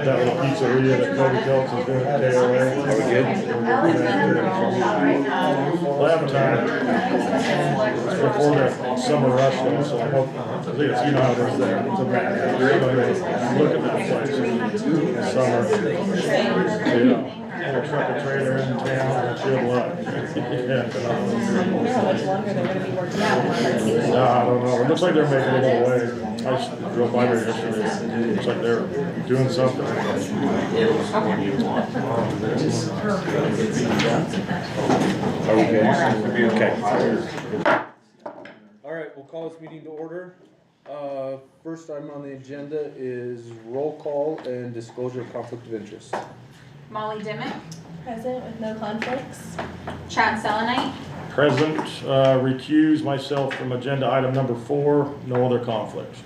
that little pizzeria that Cody Kelts is doing at KOA. Are we good? We'll have time. It's before the summer rush though, so I hope, you know how it is there. It's a bad, look at that place in the summer. Yeah, a truck and trailer in town, and good luck. No, I don't know. It looks like they're making a little way. I just drove by there yesterday. It looks like they're doing something. Are we good? Okay. All right, we'll call this meeting to order. First item on the agenda is roll call and disclosure of conflict of interest. Molly Dimmick. Present with no conflicts. Chad Selenite. Present, recuse myself from agenda item number 4, no other conflicts.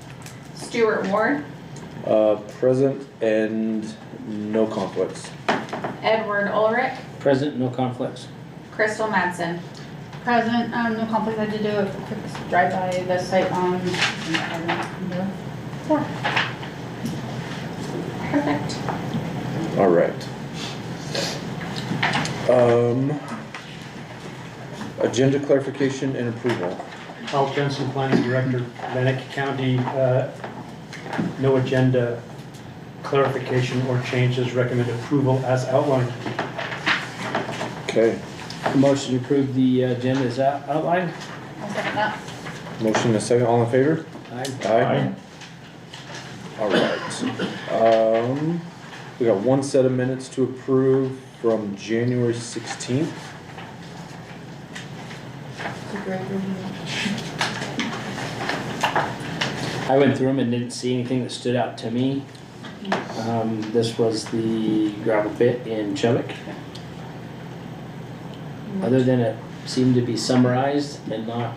Stuart Ward. Present and no conflicts. Edward Ulrich. Present, no conflicts. Crystal Madsen. Present, no conflict. I did do a quick drive by the site on. Perfect. All right. Agenda clarification and approval. Al Jensen, Planning Director, Bannock County. No agenda clarification or changes. Recommend approval as outlined. Okay. Motion to approve the agenda is outlined. I'll second that. Motion and a second. All in favor? Aye. All right. We got one set of minutes to approve from January 16th. It's a great review. I went through them and didn't see anything that stood out to me. This was the gravel pit in Chubbuck. Other than it seemed to be summarized and not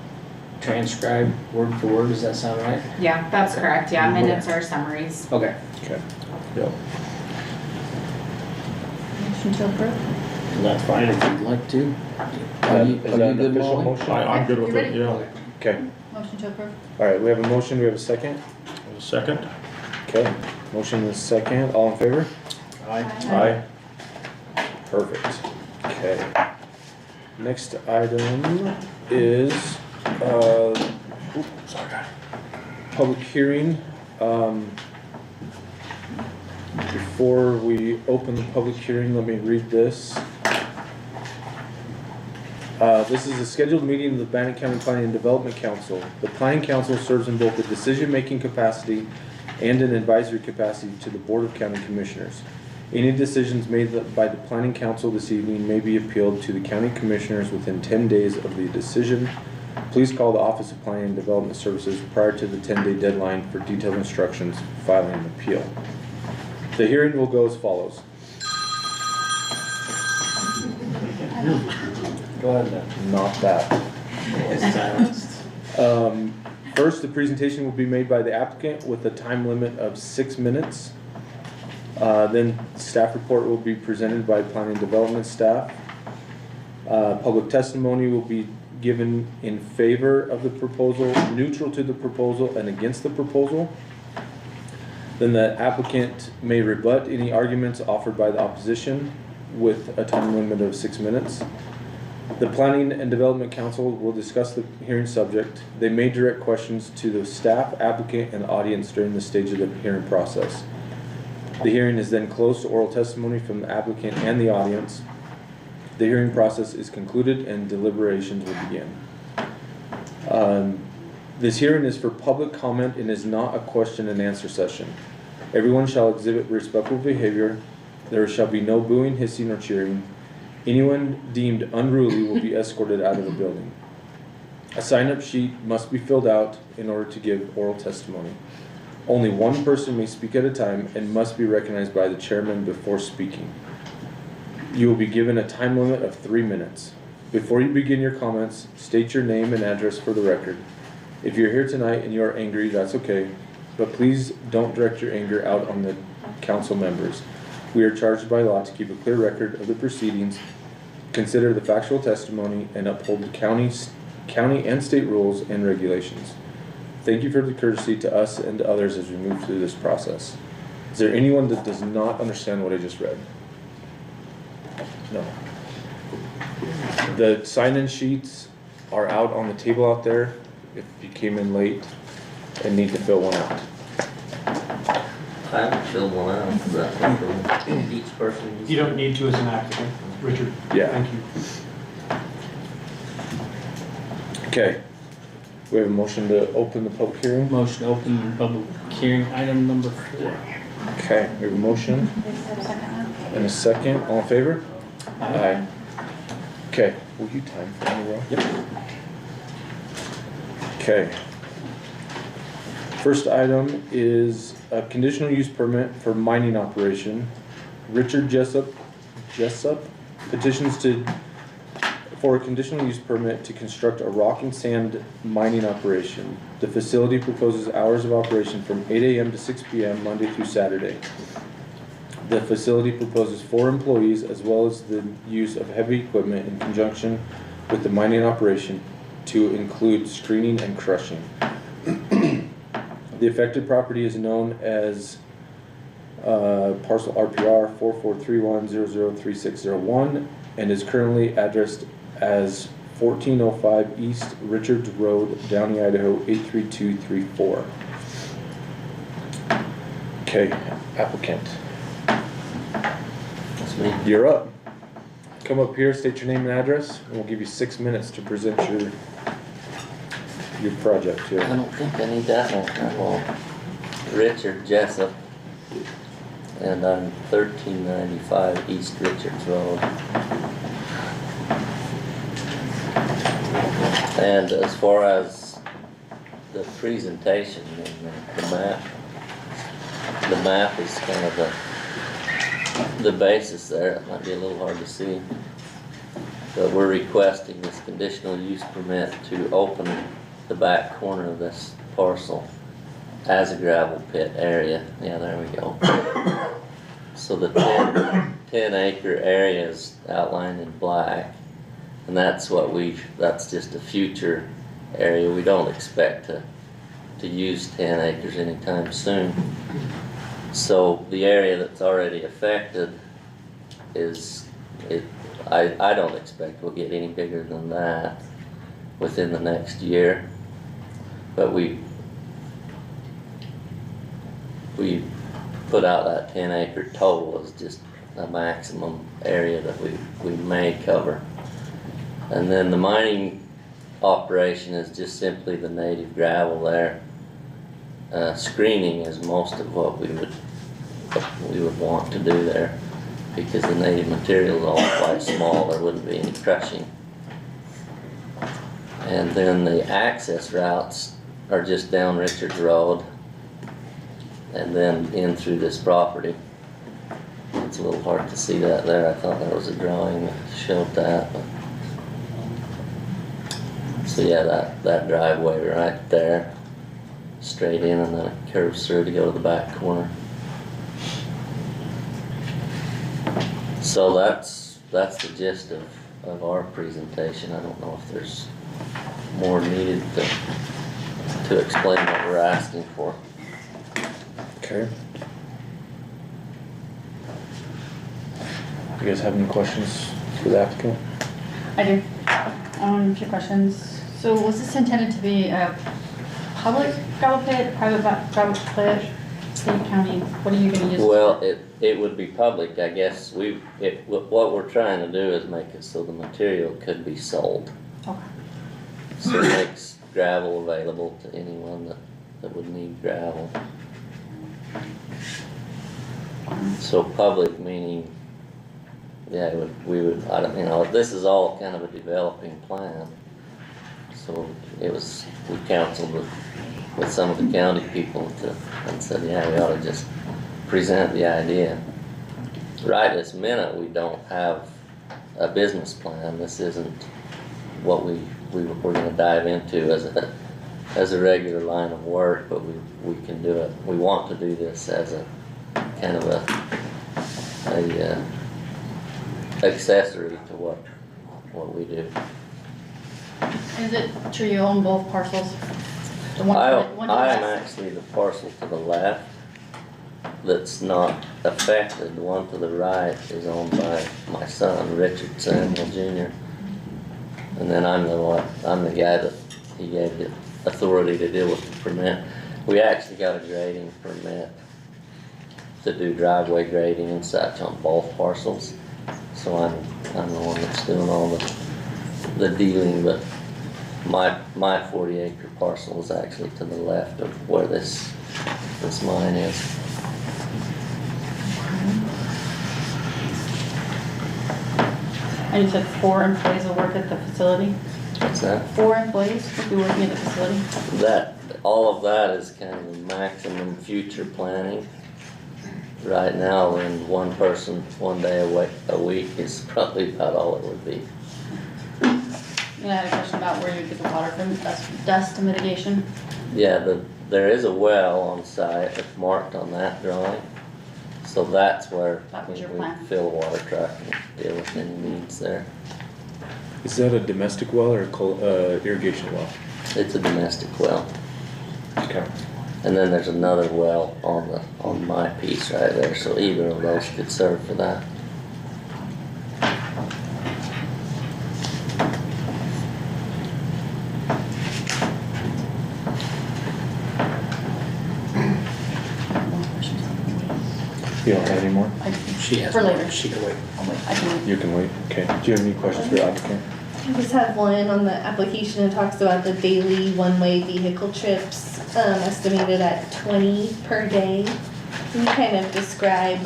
transcribed word for word, does that sound right? Yeah, that's correct. Yeah, minutes are summaries. Okay. Okay. Yep. Motion to approve. That's fine if you'd like to. Is that an official motion? I'm good with it, yeah. Okay. Motion to approve. All right, we have a motion, we have a second. A second? Okay, motion and a second, all in favor? Aye. Perfect, okay. Next item is, public hearing. Before we open the public hearing, let me read this. This is a scheduled meeting of the Bannock County Planning and Development Council. The Planning Council serves in both a decision-making capacity and an advisory capacity to the Board of County Commissioners. Any decisions made by the Planning Council this evening may be appealed to the County Commissioners within 10 days of the decision. Please call the Office of Planning and Development Services prior to the 10-day deadline for detailed instructions for filing an appeal. The hearing will go as follows. Go ahead then. Not that. First, the presentation will be made by the applicant with a time limit of 6 minutes. Then staff report will be presented by planning and development staff. Public testimony will be given in favor of the proposal, neutral to the proposal, and against the proposal. Then the applicant may rebut any arguments offered by the opposition with a time limit of 6 minutes. The Planning and Development Council will discuss the hearing subject. They may direct questions to the staff, applicant, and audience during the stage of the hearing process. The hearing is then closed to oral testimony from the applicant and the audience. The hearing process is concluded and deliberations will begin. This hearing is for public comment and is not a question and answer session. Everyone shall exhibit respectful behavior. There shall be no booing, hissing, or cheering. Anyone deemed unruly will be escorted out of the building. A sign-up sheet must be filled out in order to give oral testimony. Only one person may speak at a time and must be recognized by the chairman before speaking. You will be given a time limit of 3 minutes. Before you begin your comments, state your name and address for the record. If you're here tonight and you are angry, that's okay, but please don't direct your anger out on the council members. We are charged by law to keep a clear record of the proceedings, consider the factual testimony, and uphold the county and state rules and regulations. Thank you for the courtesy to us and to others as we move through this process. Is there anyone that does not understand what I just read? No. The sign-in sheets are out on the table out there if you came in late and need to fill one out. I haven't filled one out, is that for each person? You don't need to as an applicant, Richard. Yeah. Thank you. Okay. We have a motion to open the public hearing. Motion to open public hearing, item number 4. Okay, we have a motion Is there a second one? and a second. All in favor? Aye. Okay, will you time for me, Rob? Yep. Okay. First item is a conditional use permit for mining operation. Richard Jessup petitions for a conditional use permit to construct a rock and sand mining operation. The facility proposes hours of operation from 8 AM to 6 PM, Monday through Saturday. The facility proposes 4 employees as well as the use of heavy equipment in conjunction with the mining operation to include screening and crushing. The affected property is known as parcel RPR 4431003601 and is currently addressed as 1405 East Richards Road, Downey, Idaho 83234. Okay, applicant, That's me. you're up. Come up here, state your name and address, and we'll give you 6 minutes to present your project I here. don't think I need that one. Well, Richard Jessup, and I'm 1395 East Richards Road. And as far as the presentation and the map is kind of the basis there. It might be a little hard to see. But we're requesting this conditional use permit to open the back corner of this parcel as a gravel pit area. Yeah, there we go. So the 10 acre area is outlined in black, and that's just a future area. We don't expect to use 10 acres anytime soon. So the area that's already affected I don't expect we'll get any bigger than that within the next year. But we put out that 10 acre total as just a maximum area that we may cover. And then the mining operation is just simply the native gravel there. Screening is most of what we would want to do there, because the native material is all quite small. There wouldn't be any crushing. And then the access routes are just down Richards Road and then in through this property. It's a little hard to see that there. I thought there was a drawing that showed that. But. So yeah, that driveway right there, straight in, and then it curves through to go to the back corner. So that's the gist of our presentation. I don't know if there's more needed to explain what we're asking for. Okay. You guys have any questions for the applicant? I do. A few questions. So was this intended to be a public gravel pit, private gravel pit, state, county? What are you gonna use? Well, it would be public, I guess. What we're trying to do is make it so the material could be sold. Okay. So it makes gravel available to anyone that would need gravel. So public meaning, yeah, I don't, this is all kind of a developing plan. So we counseled with some of the county people and said, yeah, we ought to just present the idea. Right this minute, we don't have a business plan. This isn't what we're gonna dive into as a regular line of work, but we can do it. We want to do this as a kind of a accessory to what we do. Is it true you own both parcels? The one I to the am left? actually the parcel to the left, that's not affected, the one to the right is owned by my son, Richard Samuel Jr. And then I'm the guy that he gave the authority to deal with the permit. We actually got a grading permit to do driveway grading and such on both parcels. So I'm the one that's doing all the dealing, but my 40-acre parcel is actually to the left of where this mine is. And you said 4 employees will work at the facility? What's that? 4 employees will be working at the facility? All of that is kind of the maximum future planning. Right now, when one person, 1 day a week is probably about all it would be. And I had a question about where you get the water from, dust mitigation. Yeah, there is a well on site, it's marked on that drawing. So that's where That was we your plan. fill a water truck and deal with any needs there. Is that a domestic well or a irrigation well? It's a domestic well. Okay. And then there's another well on my piece right there, so either of those could serve for that. You don't have any more? She has. For later. She can wait. I'll wait. I can, You can wait. Okay. Do you have any questions for the applicant? I just have one on the application. It talks about the daily one-way vehicle trips, estimated at 20 per day. Can you kind of describe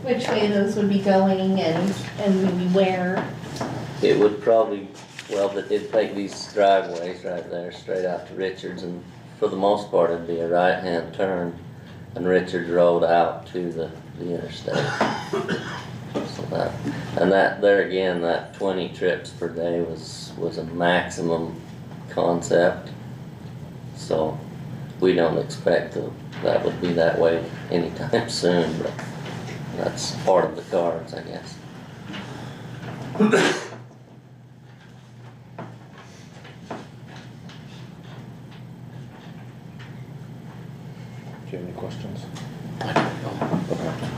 which way those would be going and maybe where? It would probably, well, it'd take these driveways right there straight out to Richards, and for the most part it'd be a right-hand turn and Richards Road out to the interstate. So that there again, that 20 trips per day was a maximum concept. So we don't expect that would be that way anytime soon, but that's part of the cards, I guess. Do you have any questions? I don't know. Okay.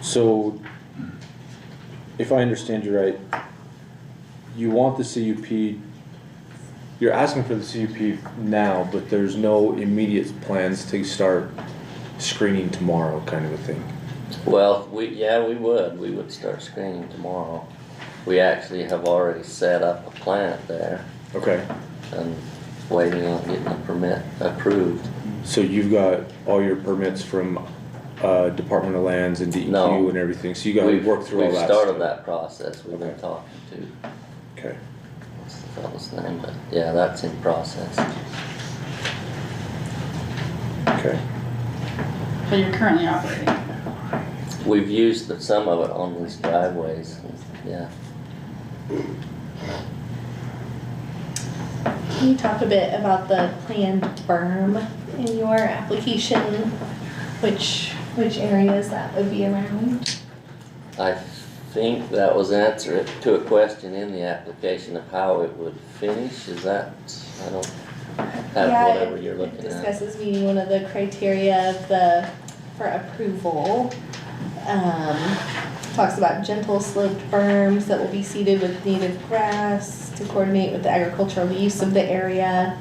So, if I understand you right, you want the CUP, you're asking for the CUP now, but there's no immediate plans to start screening tomorrow, kind of a thing. Well, we would start screening tomorrow. We actually have already set up a plant there Okay. and waiting on getting the permit approved. So you've got all your permits from Department of Lands and DEQ No. and everything, so you gotta work through all that We've started stuff. that process, we've been Okay. talking to, Okay. what's the fellow's name, but yeah, that's in process. Okay. but you're currently operating. We've used some of it on these driveways, yeah. Can you talk a bit about the planned berm in your application? Which areas that would be around? I think that was answer to a question in the application of how it would finish, is that, I don't have whatever you're It looking at. discusses meeting one of the criteria for approval. Talks about gentle sloped berms that will be seeded with native grass to coordinate with the agricultural use of the area.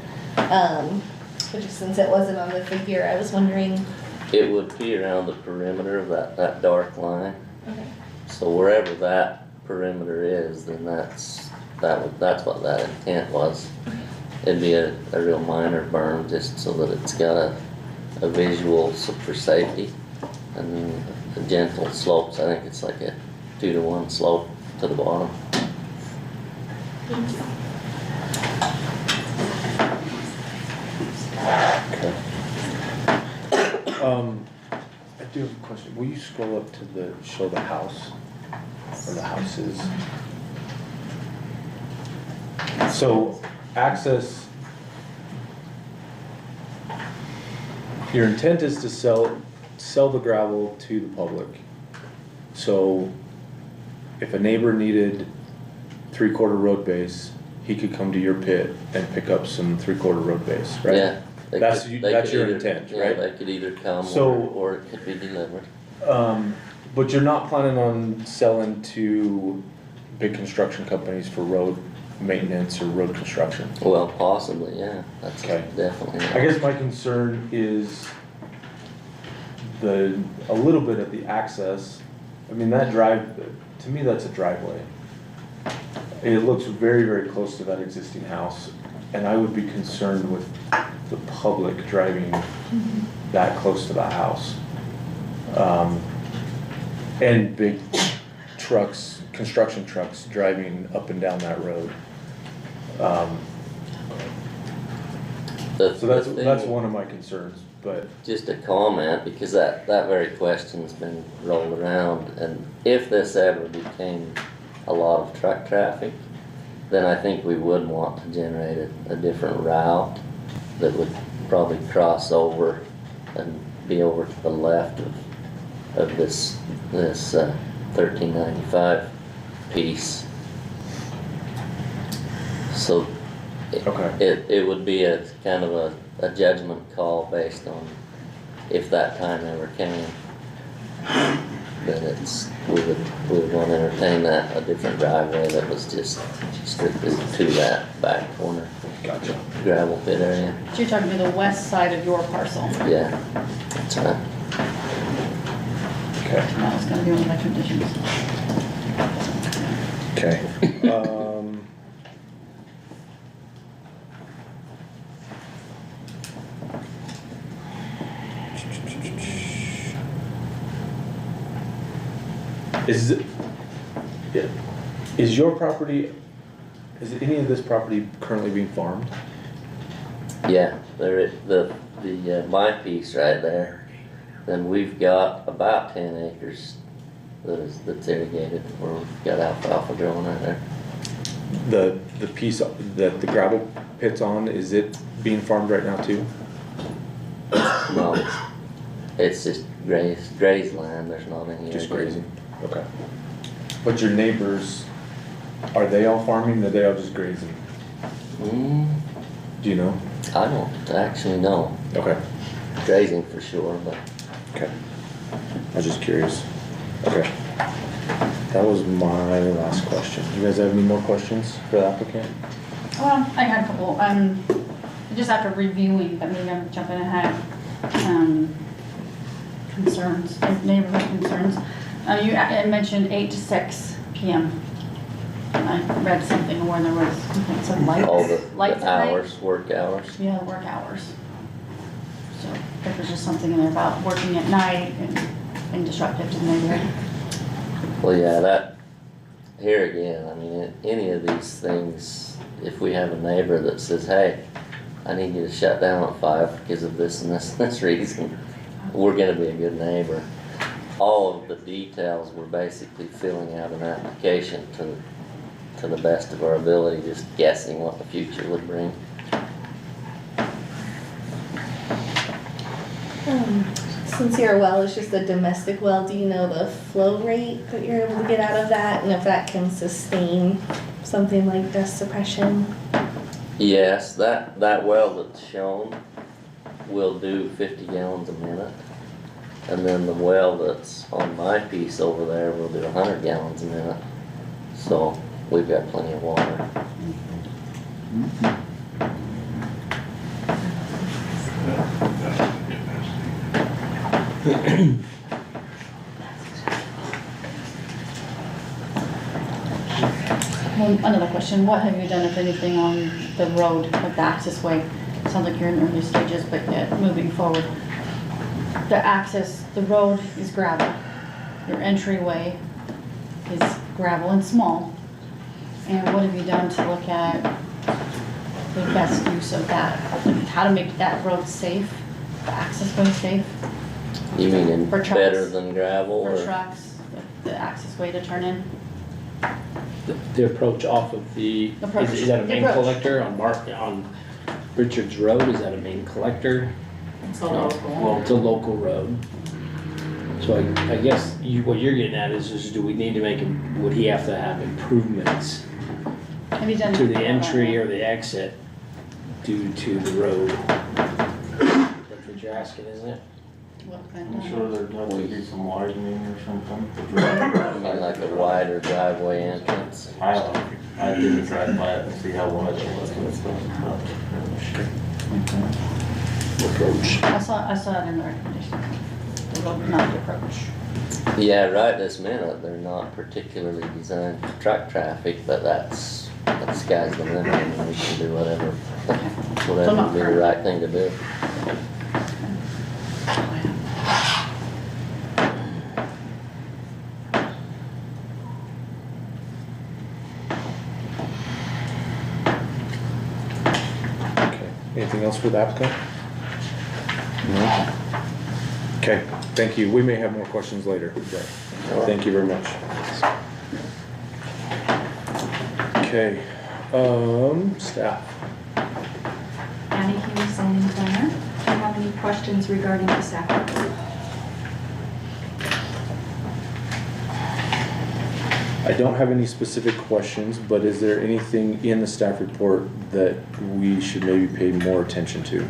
Which since it wasn't on the figure, I was wondering. It would be around the perimeter of that dark line. Okay. So wherever that perimeter is, then that's what that intent was. It'd be a real minor berm, just so that it's got a visual for safety. And then the gentle slopes, I think it's like a 2-to-1 slope to the bottom. Okay. I do have a question. Will you scroll up to show the house, or the houses? So, access, your intent is to sell the gravel to the public. So, if a neighbor needed 3/4 road base, he could come to your pit and pick up some 3/4 road base, right? Yeah. they That's could- you- they that's could your either- intent, yeah, right? they could either come So- or it could be delivered. But you're not planning on selling to big construction companies for road maintenance or road construction? Well, possibly, yeah, that's Okay. definitely. I guess my concern is a little bit of the access. I mean, that drive, to me, that's a driveway. It looks very, very close to that existing house, and I would be concerned with the public driving that close to the house. And big trucks, construction trucks driving up and down that road. So that's one of my concerns, but, Just a comment, because that very question's been rolled around, and if this ever became a lot of truck traffic, then I think we would want to generate a different route that would probably cross over and be over to the left of this 1395 piece. So okay. it would be a kind of a judgment call based on if that time ever came. Then we would want to entertain that, a different driveway that was just strictly to that back corner Gotcha. gravel pit area. So you're talking to the west side of your parcel. Yeah, that's right. Okay. That was gonna be one of my conditions. Okay. Is it, yeah, is your property, is any of this property currently being farmed? Yeah, my piece right there, then we've got about 10 acres that's irrigated, where we've got alfalfa growing right there. The piece that the gravel pit's on, is it being farmed right now too? No, it's just grazed land, there's not any Just irrigation. grazing? Okay. But your neighbors, are they all farming, or are they all just grazing? Do you know? I don't actually know, Okay. grazing for sure, but Okay. I was just curious. Okay. That was my last question. You guys have any more questions for the applicant? Well, I had a couple, just after reviewing, but maybe I'm jumping ahead, concerns, neighborhood concerns. You mentioned 8 to 6 PM. I read something where there was complaints of lights. all the Lights at night? hours, work hours. Yeah, work hours. So there was just something in there about working at night and being disruptive to the neighborhood. Well, yeah, here again, I mean, any of these things, if we have a neighbor that says, hey, I need you to shut down at 5 because of this and this reason, we're gonna be a good neighbor. All of the details, we're basically filling out an application to the best of our ability, just guessing what the future would bring. Since your well is just a domestic well, do you know the flow rate that you're able to get out of that, and if that can sustain something like dust suppression? Yes, that well that's shown will do 50 gallons a minute. And then the well that's on my piece over there will do 100 gallons a minute. So we've got plenty of water. Well, another question, what have you done, if anything, on the road, like the access way? Sounds like you're in early stages, but yet moving forward. The access, the road is gravel. Your entryway is gravel and small. And what have you done to look at the best use of that? Like how to make that road safe, the access way safe You mean For trucks. better than gravel for or? trucks, the access way to turn in? The approach off of the, Approach. is that a main Approach. collector on Richards Road, is that a main collector? It's a No. local. Well, it's a local road. So I guess what you're getting at is do we need to would he have to have improvements Have you done? to the entry or the exit due to the road. That's what you're asking, isn't it? I'm sure there'd have to be some widening or something. I mean, like a wider driveway entrance. I didn't drive by it and see how wide it was and stuff. Approach. I saw it in the recommendation, the road, not the approach. Yeah, right this minute, they're not particularly designed for truck traffic, but that's sky's the limit, and we can do whatever would be the right thing to do. Okay, anything else for the applicant? No? Okay, thank you. We may have more questions later, but thank you very much. Okay, staff. Annie Hughes, zoning planner. Do you have any questions regarding the staff report? I don't have any specific questions, but is there anything in the staff report that we should maybe pay more attention to?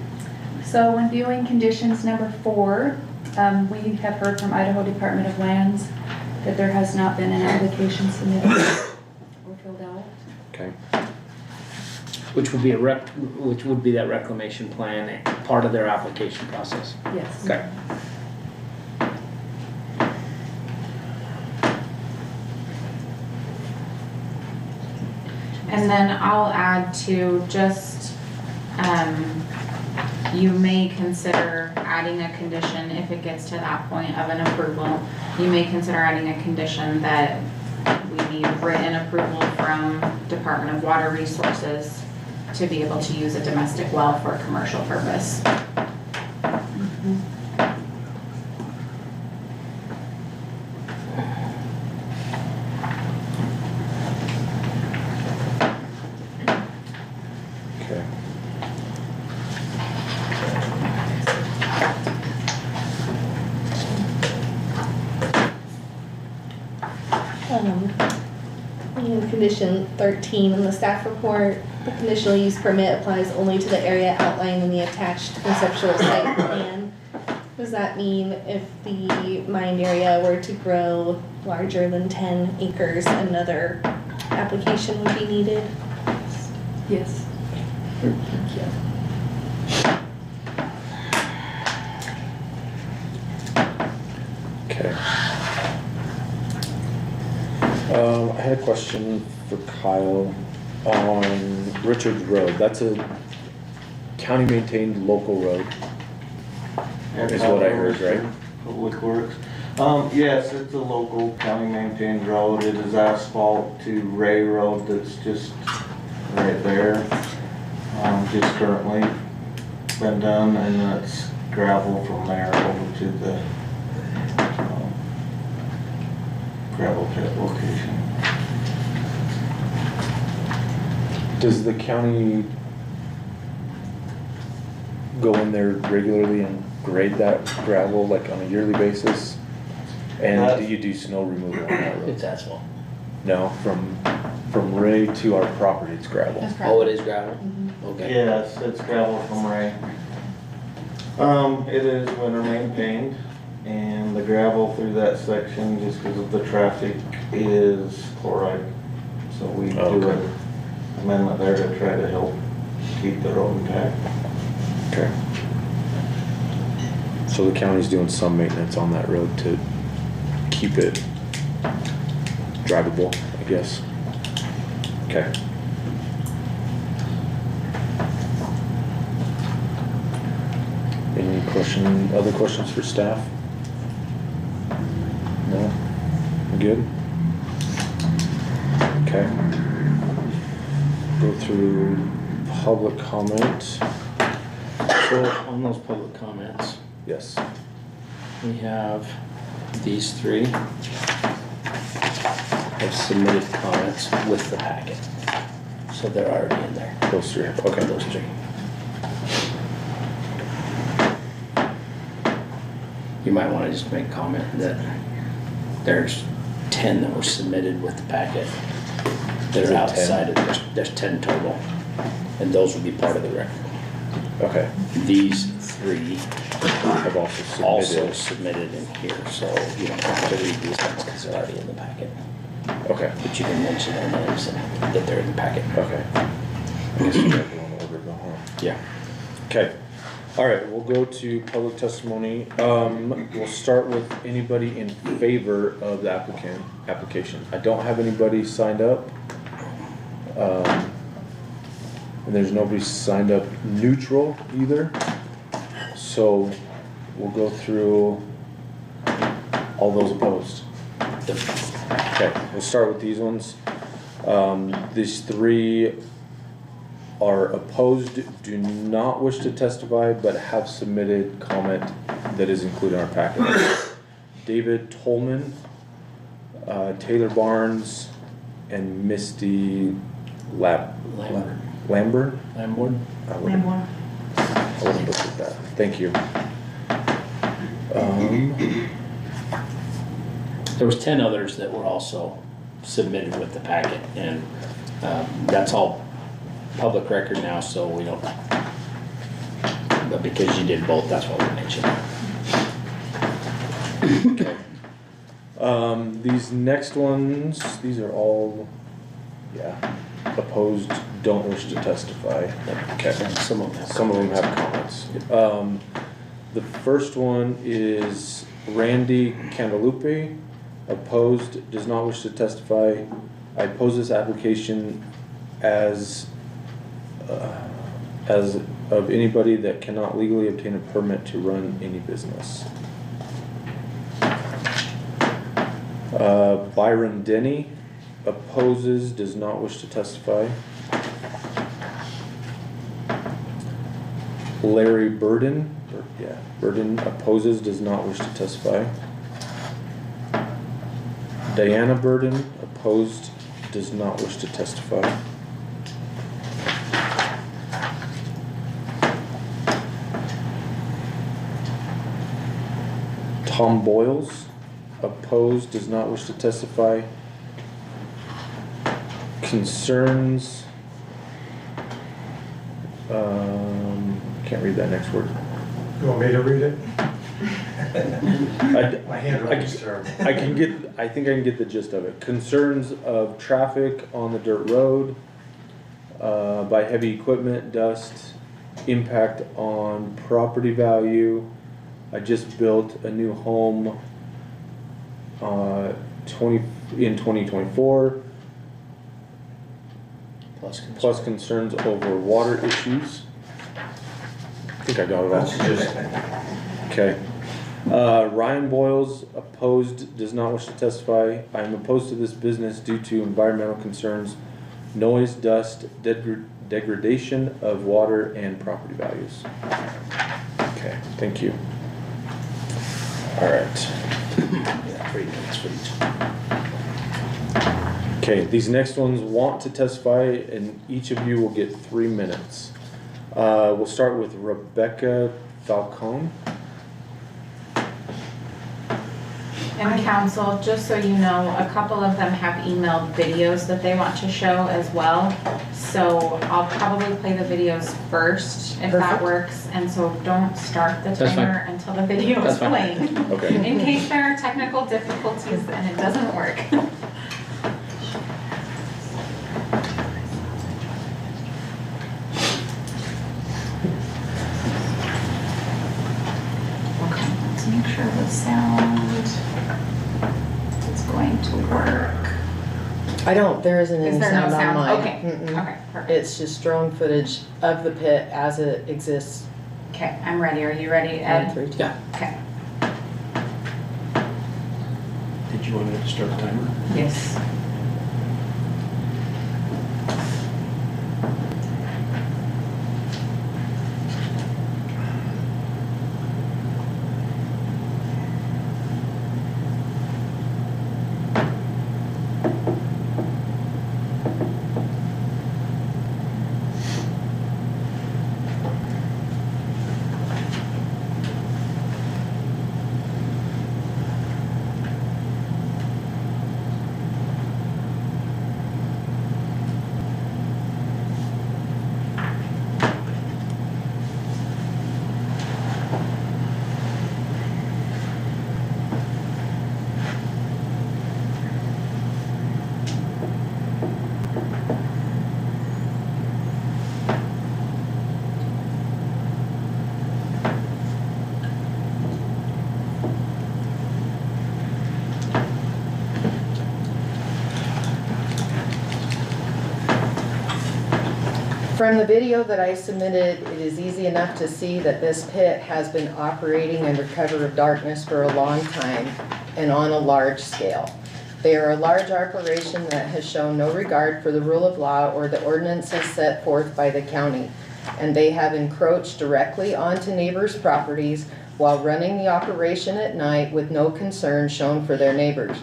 So when viewing conditions number 4, we have heard from Idaho Department of Lands that there has not been an application submitted or filled out. Okay, Which would be that reclamation plan, part of their application process. Yes. Okay. And then I'll add to just, you may consider adding a condition if it gets to that point of an approval. You may consider adding a condition that we need written approval from Department of Water Resources to be able to use a domestic well for a commercial purpose. okay. In condition 13 in the staff report, the conditional use permit applies only to the area outlined in the attached conceptual site plan. Does that mean if the mined area were to grow larger than 10 acres, another application would be needed? Yes. Okay. I had a question for Kyle on Richards Road. That's a county maintained local road, is what I heard, right? Public Works. Yes, it's a local county maintained road. It is asphalt to Ray Road that's just right there. Just currently been done, and that's gravel from there over to the gravel pit location. Does the county go in there regularly and grade that gravel like on a yearly basis? And do you do snow removal on that road? It's asphalt. No, from Ray to our property, it's gravel. That's Oh, correct. it is gravel? Okay. Yes, it's gravel from Ray. It is winter maintained, and the gravel through that section, just because of the traffic, is chloride. So we do Okay. an amendment there to try to help keep the road intact. Okay. So the county's doing some maintenance on that road to keep it drivable, I guess. Okay. Any other questions for staff? No? Good? Okay. Go through public comment. So on those public comments, Yes. we have these 3 have submitted comments with the packet. So they're already in there, Those 3, okay. those 3. You might wanna just make comment that there's 10 that were submitted with the packet. Is They're it 10? outside of, there's 10 total, and those will be part of the record. Okay, These 3 I've also also submitted. submitted in here, so you don't have to read these ones because they're already in the packet. Okay, But you can mention their names and that they're in the packet. okay. I guess we have to go in order though, huh? Yeah. Okay, all right, we'll go to public testimony. We'll start with anybody in favor of the application. I don't have anybody signed up. And there's nobody signed up neutral either. So we'll go through all those opposed. Okay, we'll start with these ones. These 3 are opposed, do not wish to testify, but have submitted comment that is included in our packet. David Tolman, Taylor Barnes, and Misty Lambert. Lambert? Lambert? I would've looked at that, thank you. There was 10 others that were also submitted with the packet, and that's all public record now, so we don't, but because you did both, that's what we mentioned. These next ones, these are all, yeah, opposed, don't wish to testify. Okay. Some of them have Some of them have comments. The first one is Randy Candalupe, opposed, does not wish to testify. I oppose this application as of anybody that cannot legally obtain a permit to run any business. Byron Denny, opposes, does not wish to testify. Larry Burden, Burden opposes, does not wish to testify. Diana Burden, opposed, does not wish to testify. Tom Boyles, opposed, does not wish to testify. Concerns, can't read that next word. You want me to read it? I My handwriting's terrible. think I can get the gist of it. Concerns of traffic on the dirt road, by heavy equipment, dust, impact on property value. I just built a new home, in 2024, plus concerns over water issues. I think I got it That's all. just, Okay. Ryan Boyles, opposed, does not wish to testify. I am opposed to this business due to environmental concerns, noise, dust, degradation of water, and property values. Okay, thank you. All right. Yeah, 3 minutes for each. Okay, these next ones want to testify, and each of you will get 3 minutes. We'll start with Rebecca Falcone. And council, just so you know, a couple of them have emailed videos that they want to show as well. So I'll probably play the videos first, if that Perfect. works. And so don't start the That's fine. timer until the video That's is fine. playing. Okay. In case there are technical difficulties and it doesn't work. Okay, let's make sure the sound is going to work. There isn't Is any there no sound on sound? mine. Okay, Mm-mm. okay, perfect. It's just drone footage of the pit as it exists Okay, I'm ready. Are you ready, on Ed? 3T. Yeah. Okay. Did you want me to start the timer? Yes. From the video that I submitted, it is easy enough to see that this pit has been operating under cover of darkness for a long time and on a large scale. They are a large operation that has shown no regard for the rule of law or the ordinances set forth by the county, and they have encroached directly onto neighbors' properties while running the operation at night with no concern shown for their neighbors.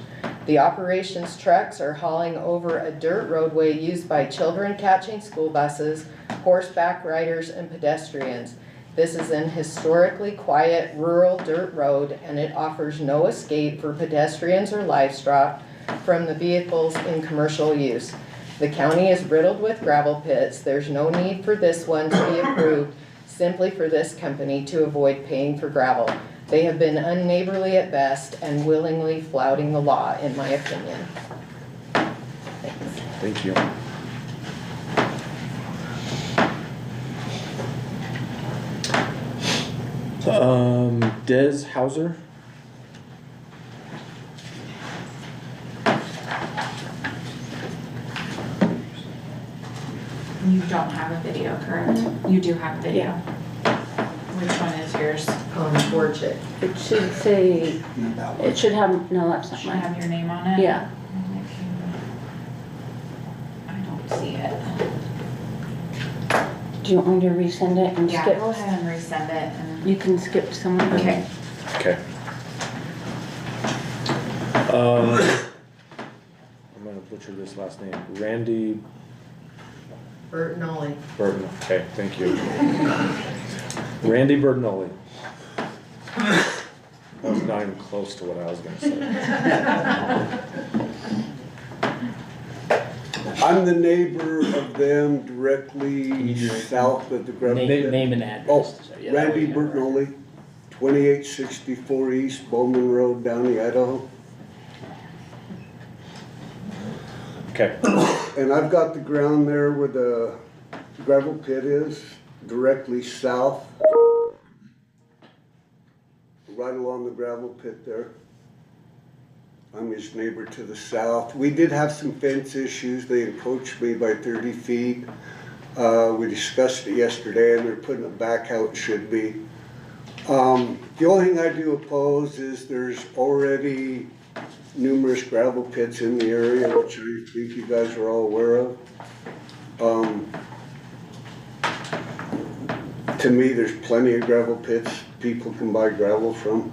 The operation's trucks are hauling over a dirt roadway used by children catching school buses, horseback riders, and pedestrians. This is an historically quiet rural dirt road, and it offers no escape for pedestrians or livestock from the vehicles in commercial use. The county is riddled with gravel pits. There's no need for this one to be approved, simply for this company to avoid paying for gravel. They have been unneighborly at best and willingly flouting the law, in my opinion. Thanks. Thank you. Des Hauser? You don't have a video, correct? You do have a video. Which one is yours? Forge it. It should say, it should have, no, that's not Should I mine. have your name on it? Yeah, I don't see it. do you want me to resend it and Yeah, skip? go ahead and resend it and. You can skip someone. Okay. Okay. I'm gonna butcher this last name. Randy Bertinoli. Burton. Okay, thank you. Randy Bertinoli. That was not even close to what I was gonna say. I'm the neighbor of them directly south of the gravel pit. Name and address. Oh, So, yeah, that way Randy you have it. Bertinoli, 2864 East Bowman Road, Downey, Idaho. Okay, And I've got the ground there where the gravel pit is, directly south. Right along the gravel pit there. I'm his neighbor to the south. We did have some fence issues. They encroached me by 30 feet. We discussed it yesterday and they're putting it back how it should be. The only thing I do oppose is there's already numerous gravel pits in the area, which I think you guys are all aware of. To me, there's plenty of gravel pits people can buy gravel from.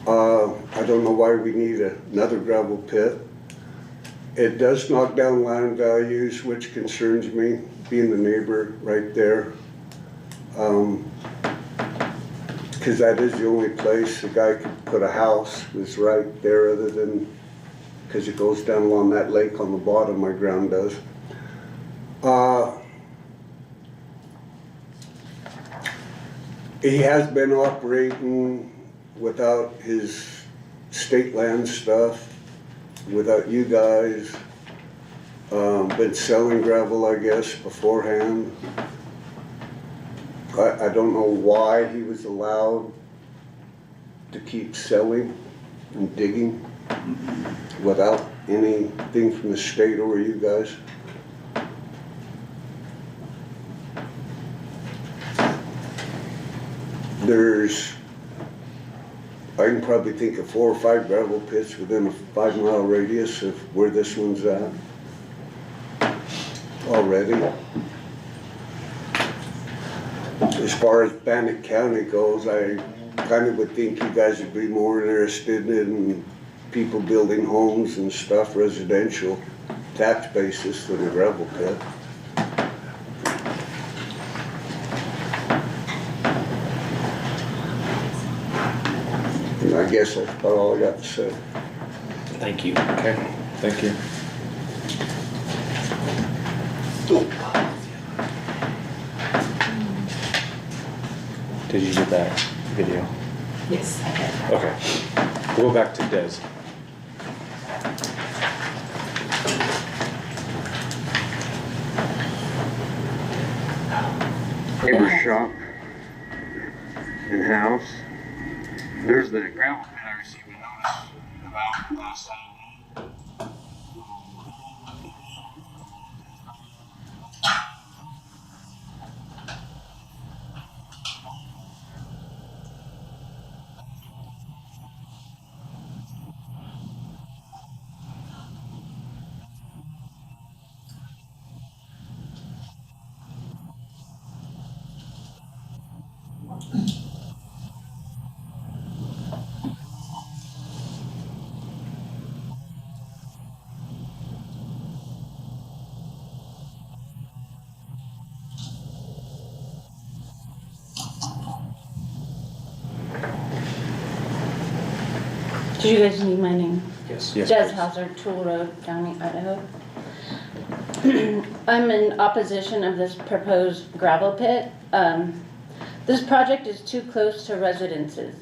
I don't know why we need another gravel pit. It does knock down land values, which concerns me, being the neighbor right there. Because that is the only place a guy could put a house, is right there, other than, because it goes down along that lake on the bottom, my ground does. He has been operating without his state land stuff, without you guys. Been selling gravel, I guess, beforehand. I don't know why he was allowed to keep selling and digging without anything from the state or you guys. I can probably think of 4 or 5 gravel pits within a 5-mile radius of where this one's at already. As far as Bannock County goes, I kind of would think you guys would be more interested in people building homes and stuff, residential tax basis than a gravel pit. And I guess that's about all I got to say. Thank you. okay, thank you. Did you get that video? Yes, I did. Okay, we'll go back to Des. Neighbor shop and house. There's the gravel pit I received a notice about last Saturday. Do you guys need my name? Yes. Yes, Des please. Hauser, Tool Road, Downey, Idaho. I'm in opposition of this proposed gravel pit. This project is too close to residences.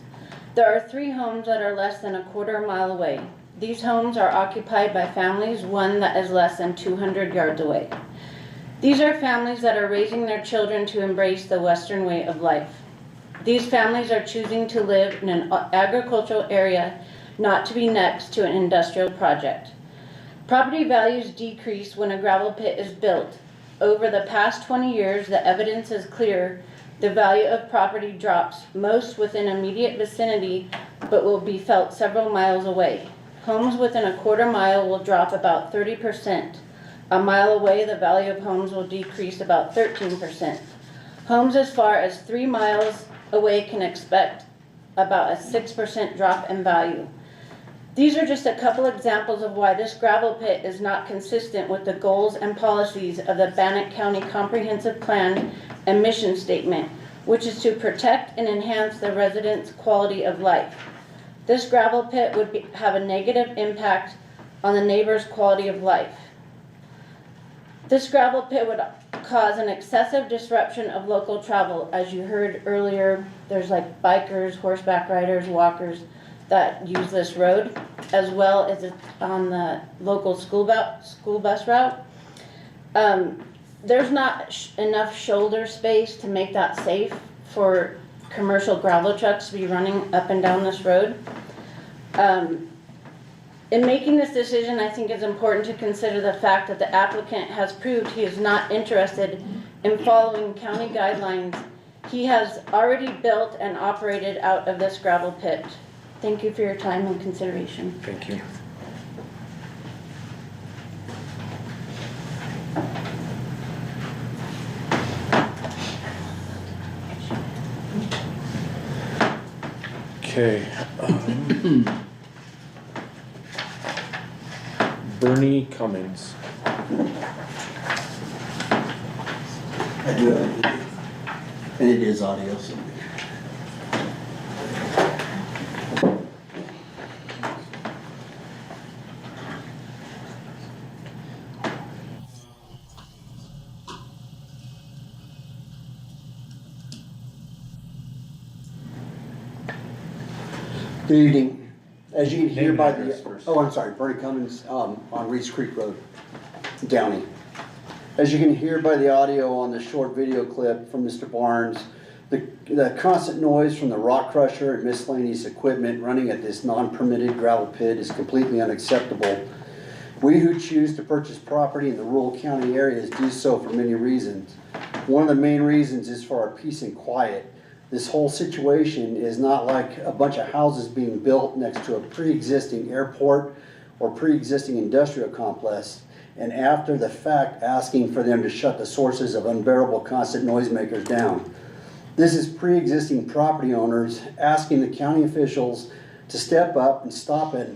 There are 3 homes that are less than a quarter mile away. These homes are occupied by families, one that is less than 200 yards away. These are families that are raising their children to embrace the Western way of life. These families are choosing to live in an agricultural area, not to be next to an industrial project. Property values decrease when a gravel pit is built. Over the past 20 years, the evidence is clear. The value of property drops, most within immediate vicinity, but will be felt several miles away. Homes within a quarter mile will drop about 30%. A mile away, the value of homes will decrease about 13%. Homes as far as 3 miles away can expect about a 6% drop in value. These are just a couple examples of why this gravel pit is not consistent with the goals and policies of the Bannock County Comprehensive Plan and Mission Statement, which is to protect and enhance the residents' quality of life. This gravel pit would have a negative impact on the neighbors' quality of life. This gravel pit would cause an excessive disruption of local travel. As you heard earlier, there's like bikers, horseback riders, walkers that use this road, as well as on the local school bus route. There's not enough shoulder space to make that safe for commercial gravel trucks to be running up and down this road. In making this decision, I think it's important to consider the fact that the applicant has proved he is not interested in following county guidelines. He has already built and operated out of this gravel pit. Thank you for your time and consideration. Thank you. Okay. Bernie Cummings. I do have a video, and it is audio, so. Good evening. As you can hear by the, I'm sorry, Bernie Cummins, on Reese Creek Road, Downey. As you can hear by the audio on the short video clip from Mr. Barnes, the constant noise from the rock crusher and miscellaneous equipment running at this non-permitted gravel pit is completely unacceptable. We who choose to purchase property in the rural county areas do so for many reasons. One of the main reasons is for our peace and quiet. This whole situation is not like a bunch of houses being built next to a pre-existing airport or pre-existing industrial complex, and after the fact asking for them to shut the sources of unbearable constant noisemakers down. This is pre-existing property owners asking the county officials to step up and stop a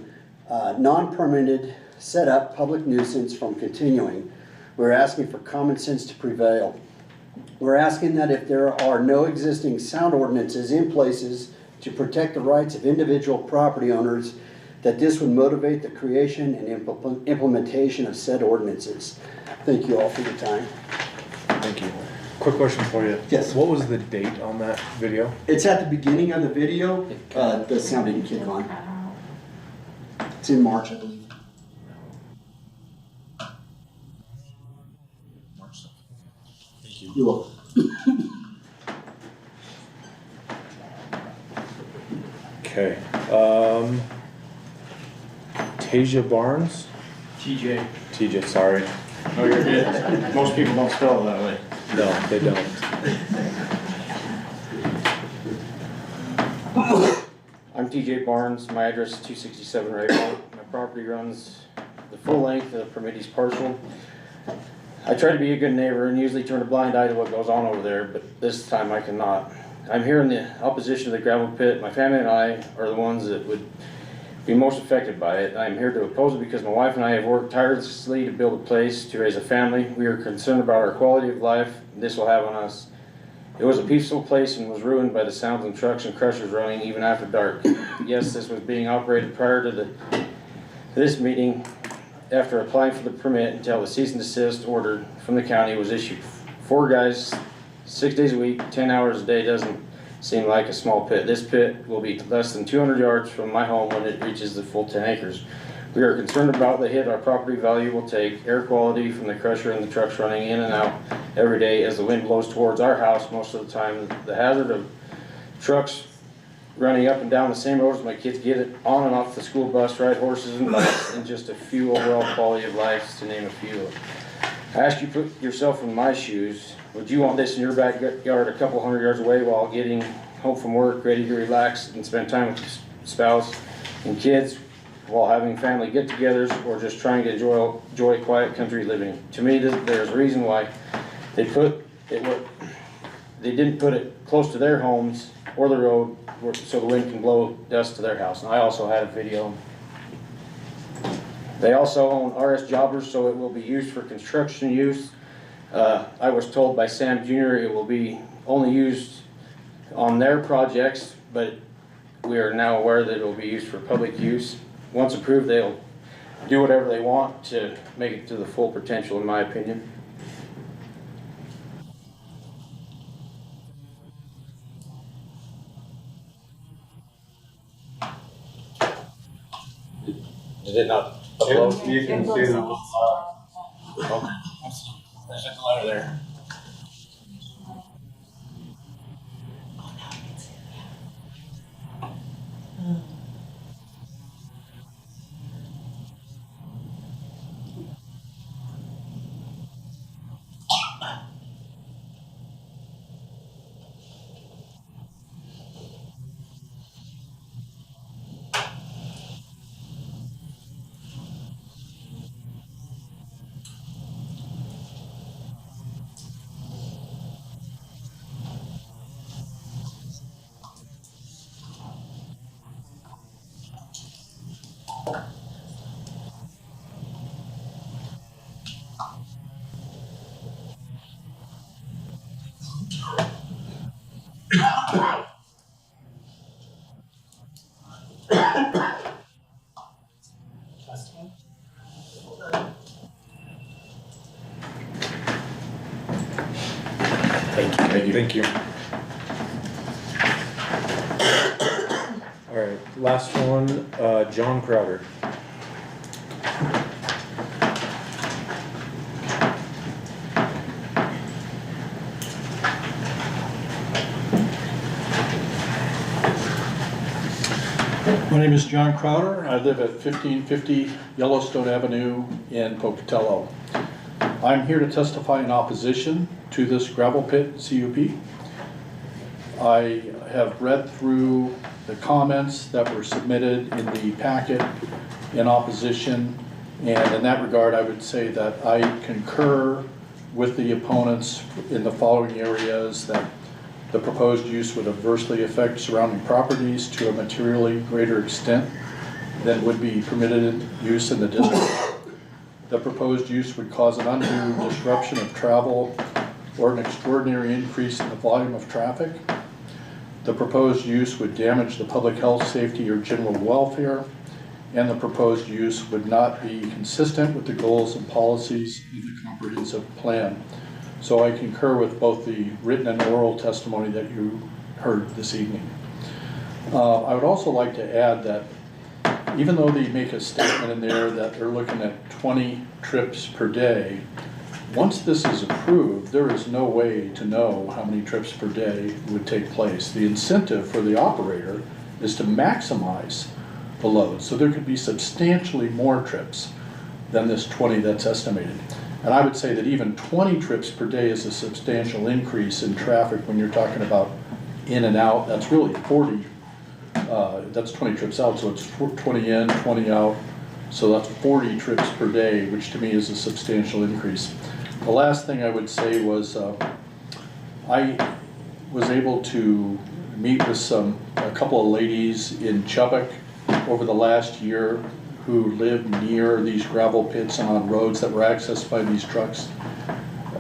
non-permitted set up public nuisance from continuing. We're asking for common sense to prevail. We're asking that if there are no existing sound ordinances in places to protect the rights of individual property owners, that this would motivate the creation and implementation of said ordinances. Thank you all for your time. Thank you. Quick question for you. Yes. What was the date on that video? It's at the beginning of the video. The sound didn't kick on. It's in March, I believe. Thank you. You're welcome. Okay. Tasia Barnes? TJ. TJ, sorry. Oh, you're good. Most people don't spell it that way. No, they don't. I'm TJ Barnes, my address is 267 Rayville. My property runs the full length of the permittee's parcel. I try to be a good neighbor and usually turn a blind eye to what goes on over there, but this time I cannot. I'm here in the opposition to the gravel pit. My family and I are the ones that would be most affected by it. I'm here to oppose it because my wife and I have worked tirelessly to build a place to raise a family. We are concerned about our quality of life this will have on us It was a peaceful place and was ruined by the sounds of trucks and crushers running even after dark. Yes, this was being operated prior to this meeting after applying for the permit until the cease and desist order from the county was issued. 4 guys, 6 days a week, 10 hours a day doesn't seem like a small pit. This pit will be less than 200 yards from my home when it reaches the full 10 acres. We are concerned about the hit our property value will take, air quality from the crusher and the trucks running in and out every day as the wind blows towards our house most of the time. The hazard of trucks running up and down the same roads my kids get it on and off the school bus, ride horses and bikes, and just a few overall quality of life, to name a few. I ask you put yourself in my shoes. Would you want this in your backyard a couple hundred yards away while getting home from work, ready to relax and spend time with your spouse and kids while having family get-togethers, or just trying to enjoy quiet country living? To me, there's a reason why they didn't put it close to their homes or the road so the wind can blow dust to their house. And I also had a video. They also own RS Jobbers, so it will be used for construction use. I was told by Sam Jr. it will be only used on their projects, but we are now aware that it will be used for public use. Once approved, they'll do whatever they want to make it to the full potential, in my opinion. Did it not upload? You can see the Okay. There's a letter there. Thank you. All right, last one, John Crowder. My name is John Crowder. I live at 1550 Yellowstone Avenue in Pocatello. I'm here to testify in opposition to this gravel pit CUP. I have read through the comments that were submitted in the packet in opposition, and in that regard I would say that I concur with the opponents in the following areas: that the proposed use would adversely affect surrounding properties to a materially greater extent than would be permitted use in the district. The proposed use would cause an undue disruption of travel or an extraordinary increase in the volume of traffic. The proposed use would damage the public health, safety, or general welfare, and the proposed use would not be consistent with the goals and policies of the comprehensive plan. So I concur with both the written and oral testimony that you heard this evening. I would also like to add that even though they make a statement in there that they're looking at 20 trips per day, once this is approved, there is no way to know how many trips per day would take place. The incentive for the operator is to maximize the load. So there could be substantially more trips than this 20 that's estimated. And I would say that even 20 trips per day is a substantial increase in traffic when you're talking about in and out. That's really 40, that's 20 trips out, so it's 20 in, 20 out. So that's 40 trips per day, which to me is a substantial increase. The last thing I would say was I was able to meet with a couple of ladies in Chubbuck over the last year who live near these gravel pits and on roads that were accessed by these trucks.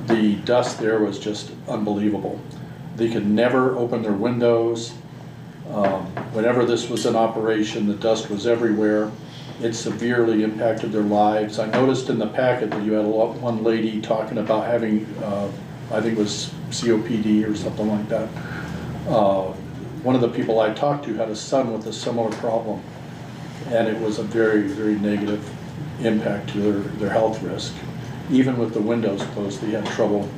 The dust there was just unbelievable. They could never open their windows. Whenever this was in operation, the dust was everywhere. It severely impacted their lives. I noticed in the packet that you had one lady talking about having, I think it was COPD or something like that. One of the people I talked to had a son with a similar problem, and it was a very, very negative impact to their health risk. Even with the windows closed, they had trouble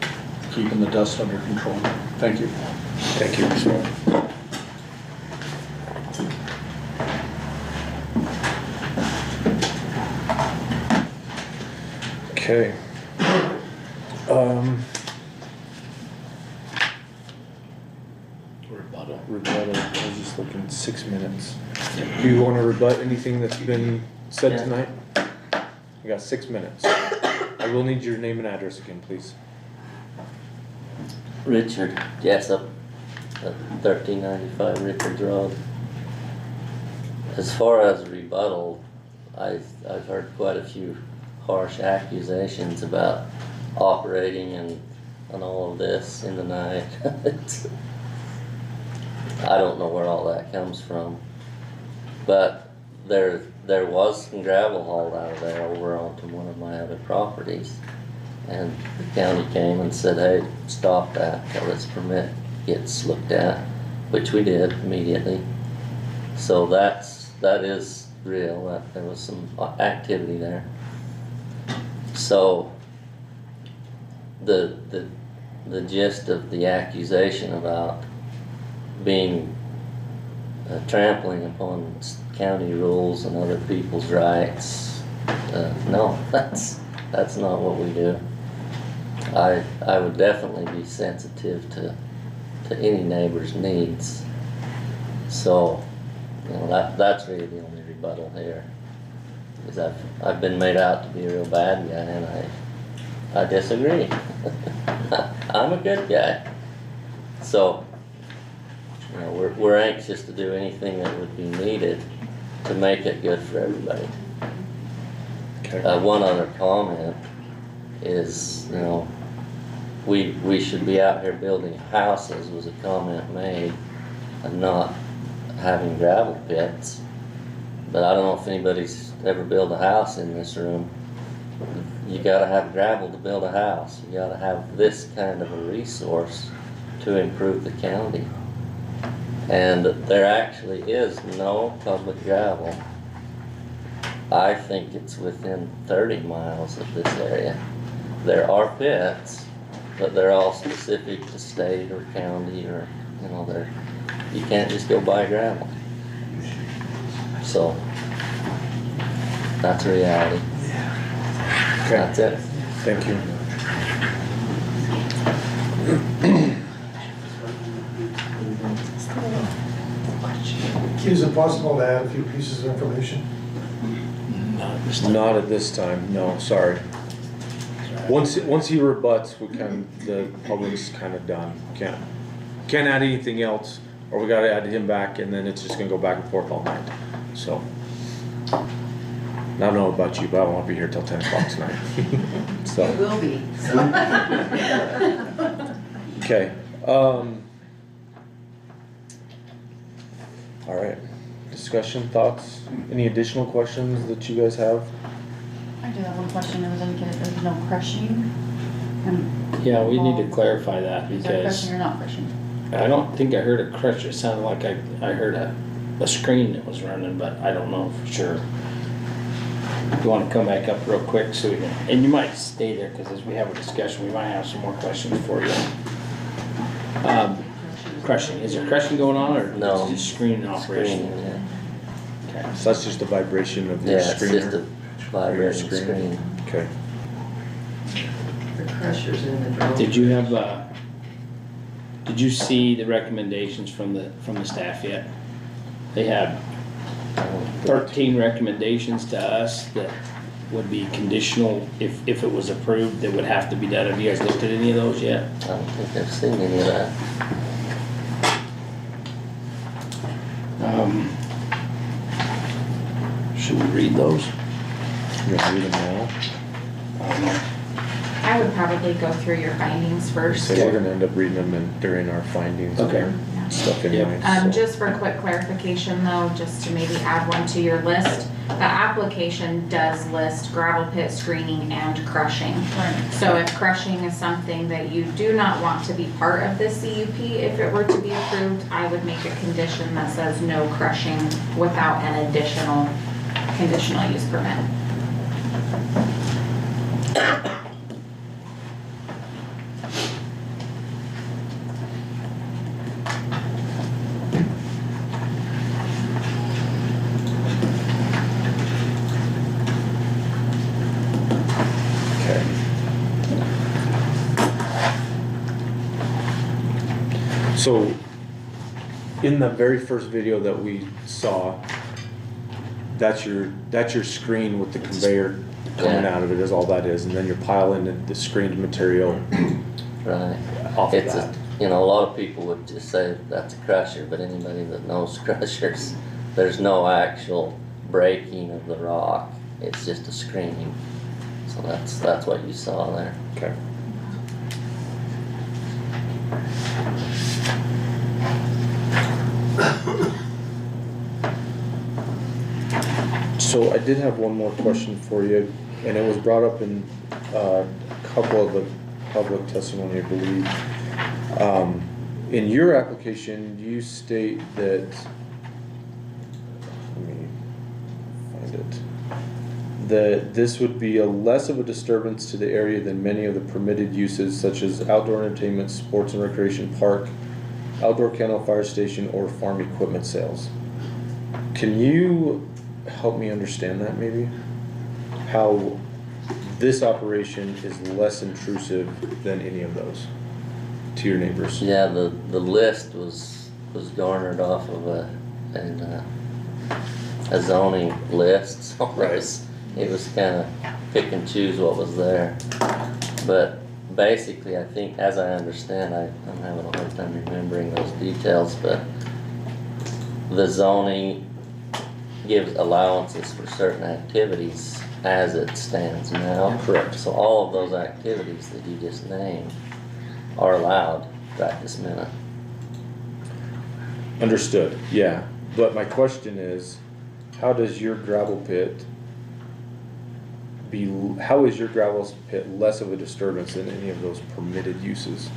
keeping the dust under control. Thank you. Thank you, Mr. Moore. Okay. Rebuttal, I was just looking, 6 minutes. Do you want to rebut anything that's been said tonight? You got 6 minutes. I will need your name and address again, please. Richard Jessup, 1395 Richards Road. As far as rebuttal, I've heard quite a few harsh accusations about operating and all of this in the night. I don't know where all that comes from, but there was some gravel hauled out of there over onto one of my other properties, and the county came and said, hey, stop that till this permit gets looked at, which we did immediately. So that is real, that there was some activity there. So the gist of the accusation about being trampling upon county rules and other people's rights, no, that's not what we do. I would definitely be sensitive to any neighbor's needs. So, you know, that's really the only rebuttal here. Because I've been made out to be a real bad guy, and I disagree. I'm a good guy. So, you know, we're anxious to do anything that would be needed to make it good for everybody. Okay. One other comment is, you know, we should be out here building houses, was a comment made, and not having gravel pits. But I don't know if anybody's ever built a house in this room. You gotta have gravel to build a house. You gotta have this kind of a resource to improve the county. And there actually is no public gravel. I think it's within 30 miles of this area. There are pits, but they're all specific to state or county, or, you know, you can't just go buy gravel. So, that's reality. Okay. That's it. Thank you. Is it possible to add a few pieces of information? Not at this time, no, sorry. Once he rebuts, the public's kind of done. Can't add anything else, or we gotta add him back, and then it's just gonna go back and forth all night. So, I don't know about you, but I won't be here till 10 o'clock tonight. So. It will be. Okay, all right. Discussion, thoughts? Any additional questions that you guys have? I do have one question. It was indicated there's no crushing. Yeah, we need to clarify that Is there because crushing or not crushing? I don't think I heard a crusher. It sounded like I heard a screen that was running, but I don't know for sure. You want to come back up real quick so we can, and you might stay there because as we have a discussion, we might have some more questions for you. Crushing, is there crushing going on or No. is it just screen operation? Screen, yeah. Okay. So that's just a vibration of your Yeah, it's screener? just a vibrating screen. Okay. The crushers in the drone. Did you have, did you see the recommendations from the staff yet? They had 13 recommendations to us that would be conditional if it was approved, that would have to be done. Have you guys looked at any of those yet? I don't think I've seen any of that. Should we read those? You wanna read them now? I don't know. I would probably go through your findings first. So we're gonna end up reading them during our findings. Okay. and Stuff anyway. Just for quick clarification though, just to maybe add one to your list, the application does list gravel pit screening and crushing. Right. So if crushing is something that you do not want to be part of this CUP, if it were to be approved, I would make a condition that says no crushing without an additional conditional use permit. Okay. So, in the very first video that we saw, that's your screen with the conveyor coming Yeah. out of it is all that is, and then you're piling the screened material Right. off of It's that. a lot of people would just say that's a crusher, but anybody that knows crushers, there's no actual breaking of the rock. It's just a screening. So that's what you saw there. Okay. So I did have one more question for you, and it was brought up in a couple of the public testimony, I believe. In your application, you state that, let me find it, that this would be a less of a disturbance to the area than many of the permitted uses such as outdoor entertainment, sports and recreation park, outdoor kennel, fire station, or farm equipment sales. Can you help me understand that maybe? How this operation is less intrusive than any of those to your neighbors? Yeah, the list was garnered off of a zoning list, so it was kinda pick and choose what was there. But basically, I think, as I understand, I'm having a hard time remembering those details, but the zoning gives allowances for certain activities as it stands now. Correct. So all of those activities that you just named are allowed right this minute. Understood, yeah. But my question is, how does your gravel pit how is your gravel pit less of a disturbance than any of those permitted uses?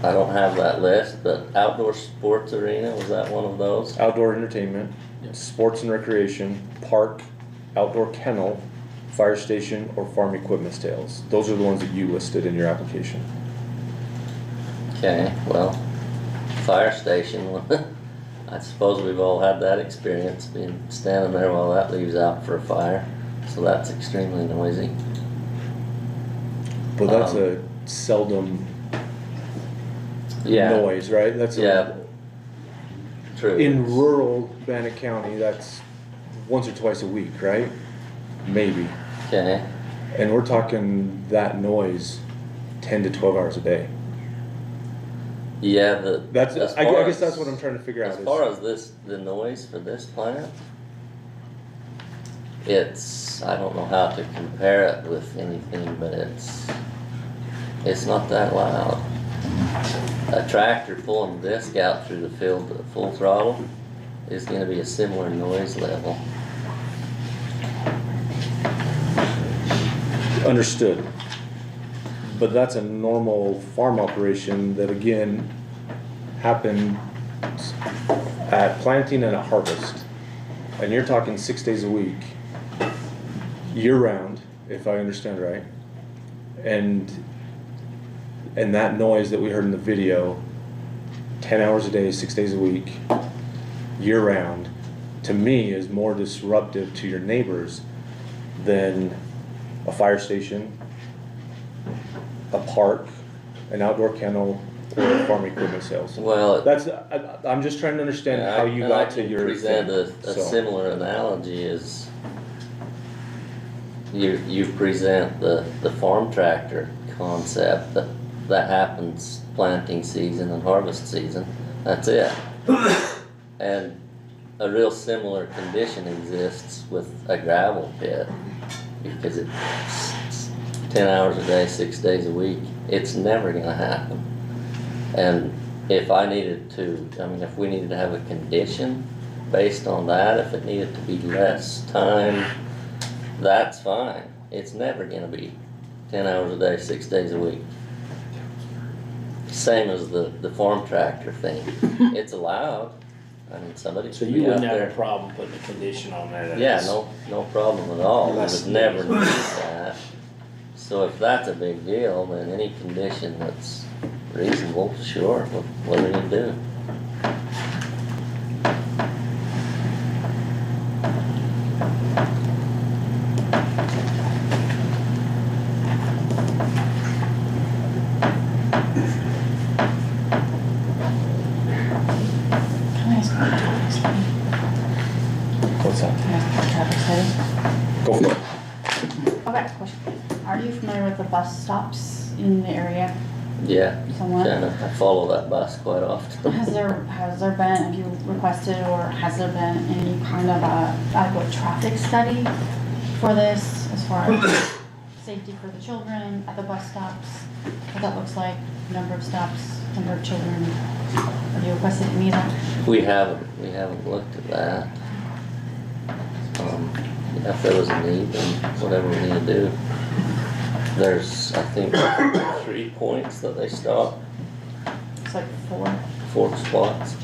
I don't have that list, but outdoor sports arena, was that one of those? Outdoor entertainment, sports and recreation, park, outdoor kennel, fire station, or farm equipment sales. Those are the ones that you listed in your application. Okay, well, fire station, I suppose we've all had that experience, being standing there while that leaves out for a fire. So that's extremely noisy. But that's a seldom Yeah. noise, right? That's Yeah. True. in rural Bannock County, that's once or twice a week, right? Maybe. Okay. And we're talking that noise 10 to 12 hours a day. Yeah, That's, as I far guess as- that's what I'm trying to figure out. As is- far as the noise for this plant, I don't know how to compare it with anything, but it's not that loud. A tractor pulling disc out through the field at full throttle is gonna be a similar noise level. Understood. But that's a normal farm operation that again happened at planting and at harvest. And you're talking 6 days a week, year round, if I understand right. And that noise that we heard in the video, 10 hours a day, 6 days a week, year round, to me is more disruptive to your neighbors than a fire station, a park, an outdoor kennel, or farm equipment sales. Well, I'm just trying to understand yeah, how you and I got to can your present thing, a so. similar analogy is you present the farm tractor concept that happens planting season and harvest season. That's it. And a real similar condition exists with a gravel pit because it 10 hours a day, 6 days a week. It's never gonna happen. And if I needed to, I mean, if we needed to have a condition based on that, if it needed to be less time, that's fine. It's never gonna be 10 hours a day, 6 days a week. Same as the farm tractor thing. It's allowed. I mean, somebody So should you be out wouldn't have there. a problem putting a condition on there that Yeah, it's- no problem at all. We Less would never need that. So if that's a big deal, then any condition that's reasonable, sure, what are we gonna do? Can I ask about the traffic study? What's that? Can I ask about the traffic study? Go for it. Okay, question. Are you familiar with the bus stops in the area Yeah, somewhat? kinda, I follow that bus quite often. Has there been, have you requested or has there been any kind of a adequate traffic study for this as far as safety for the children at the bus stops? What that looks like, number of stops, number of children? Have you requested any of that? We haven't looked at that. If there was a need, then whatever we need to do. There's, I think, 3 points that they stop, It's like 4. 4 spots.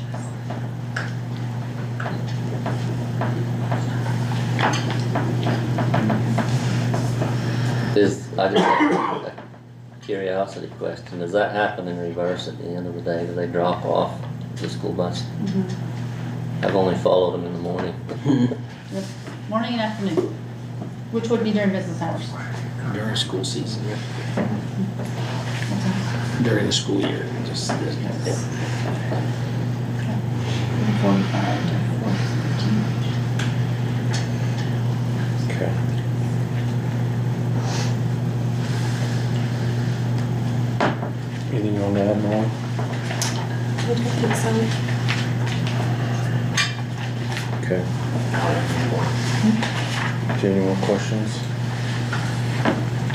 I just have a curiosity question, does that happen in reverse at the end of the day? Do they drop off the school bus? I've only followed them in the morning. Yep, morning and afternoon, which would be during business hours. During school season, during the school year, just, yeah. 45 to 4:15. Okay. Anything you want to add, Noel? I don't think so. Okay. Do you have any more questions?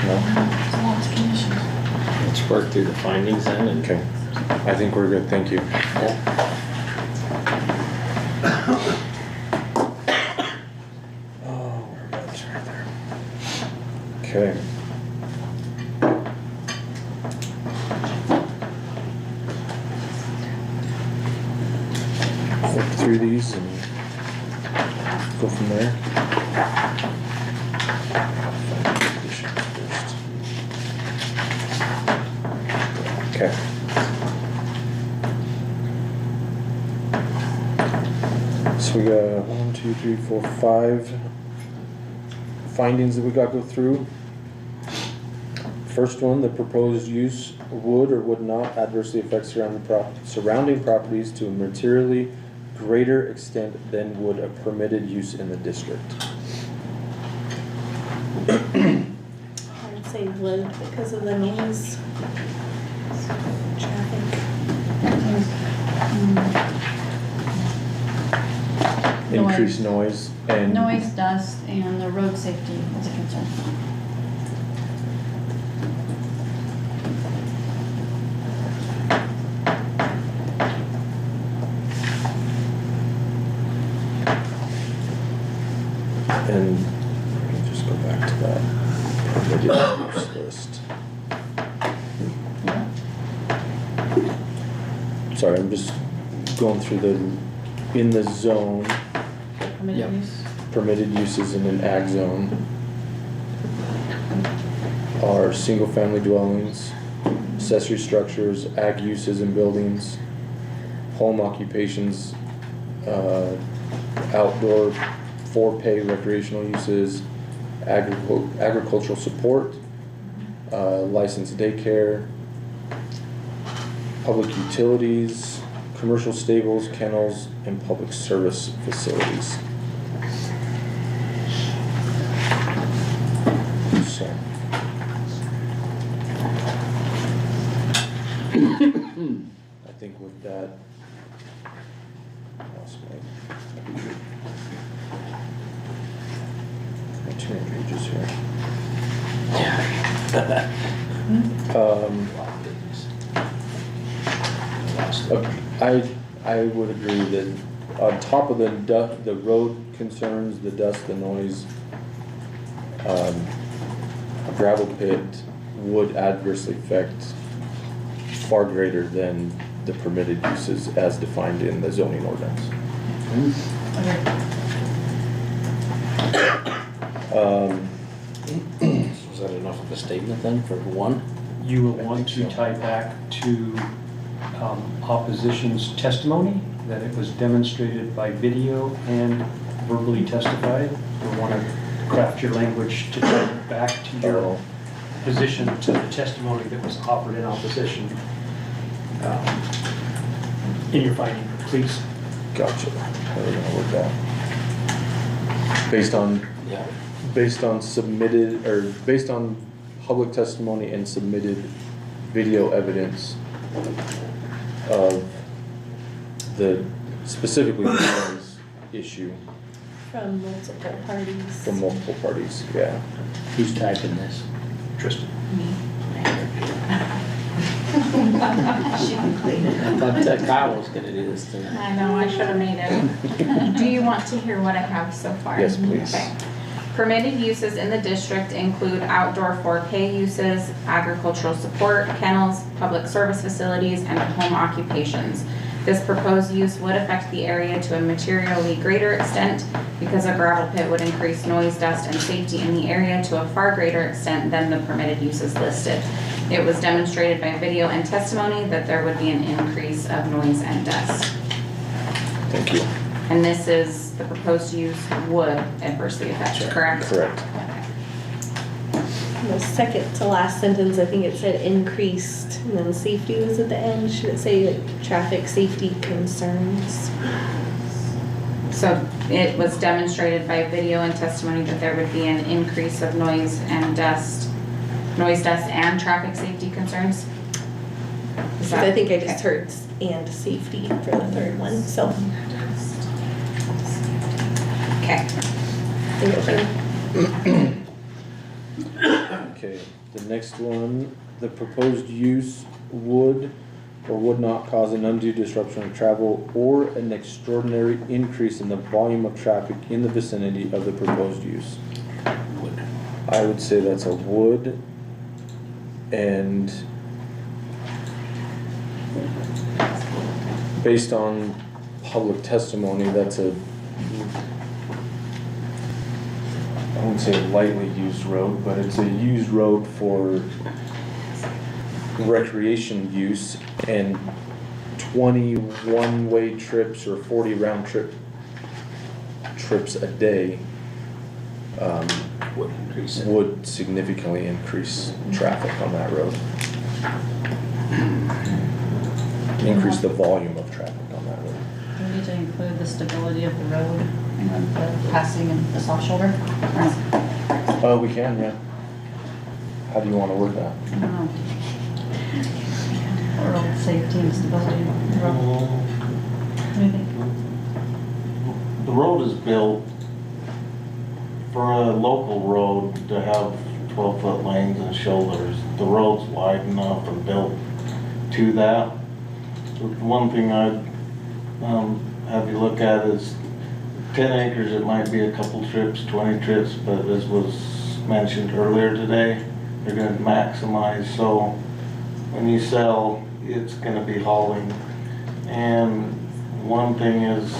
No? It's a lot of conditions. Let's work through the findings then and. Okay. I think we're good, thank you. Oh, whereabouts, right there. Okay. Look through these and go from there. Okay. So we got 1, 2, 3, 4, 5 findings that we got to go through. First one, the proposed use would or would not adversely affect surrounding properties to a materially greater extent than would a permitted use in the district. I would say would because of the noise. Traffic. Increased noise and. Noise, dust, and the road safety is a concern. And let me just go back to that permitted use list. Sorry, I'm just going through in the zone, Permitted Yep. use. permitted uses in an ag zone are single-family dwellings, accessory structures, ag uses and buildings, home occupations, outdoor for-pay recreational uses, agricultural support, licensed daycare, public utilities, commercial stables, kennels, and public service facilities. So. I think with that, I lost my 2 pages here. I would agree that on top of the road concerns, the dust, the noise, a gravel pit would adversely affect far greater than the permitted uses as defined in the zoning ordinance. Was that enough of a statement then for one? You will want to tie back to opposition's testimony, that it was demonstrated by video and verbally testified. You'll want to craft your language to tie it back to your position, to the testimony that was offered in opposition in your finding, please. Gotcha. How are we gonna work that? Based on submitted, or based on public testimony and submitted video evidence of the, specifically the noise issue From multiple parties. from multiple parties, yeah. Who's typing this? Tristan. She completed I thought that Kyle was gonna do this tonight. I know, I should have made it. Do you want to hear what I have so far? Yes, please. Okay. Permitted uses in the district include outdoor 4K uses, agricultural support, kennels, public service facilities, and home occupations. This proposed use would affect the area to a materially greater extent because a gravel pit would increase noise, dust, and safety in the area to a far greater extent than the permitted uses listed. It was demonstrated by video and testimony that there would be an increase of noise and dust. Thank you. And this is, the proposed use would adversely affect, correct? Correct. The second to last sentence, I think it said increased, and then safety was at the end. Should it say like traffic safety concerns? So it was demonstrated by video and testimony that there would be an increase of noise, dust, and traffic safety concerns? Is that- I think I just heard and safety for the third one, so. Okay. Okay, the next one, the proposed use would or would not cause an undue disruption of travel or an extraordinary increase in the volume of traffic in the vicinity of the proposed use. I would say that's a would, and based on public testimony, that's a, I wouldn't say lightly used road, but it's a used road for recreation use, and 20 one-way trips or 40 round trips a day would significantly increase traffic on that road. Increase the volume of traffic on that road. Do we need to include the stability of the road and the passing and the soft shoulder? We can, yeah. How do you want to word that? I don't know. Road safety and stability of the road. What do you think? The road is built for a local road to have 12-foot lanes and shoulders. The road's wide enough and built to that. The one thing I'd have you look at is 10 acres, it might be a couple trips, 20 trips, but as was mentioned earlier today, they're gonna maximize, so when you sell, it's gonna be hauling. And one thing is,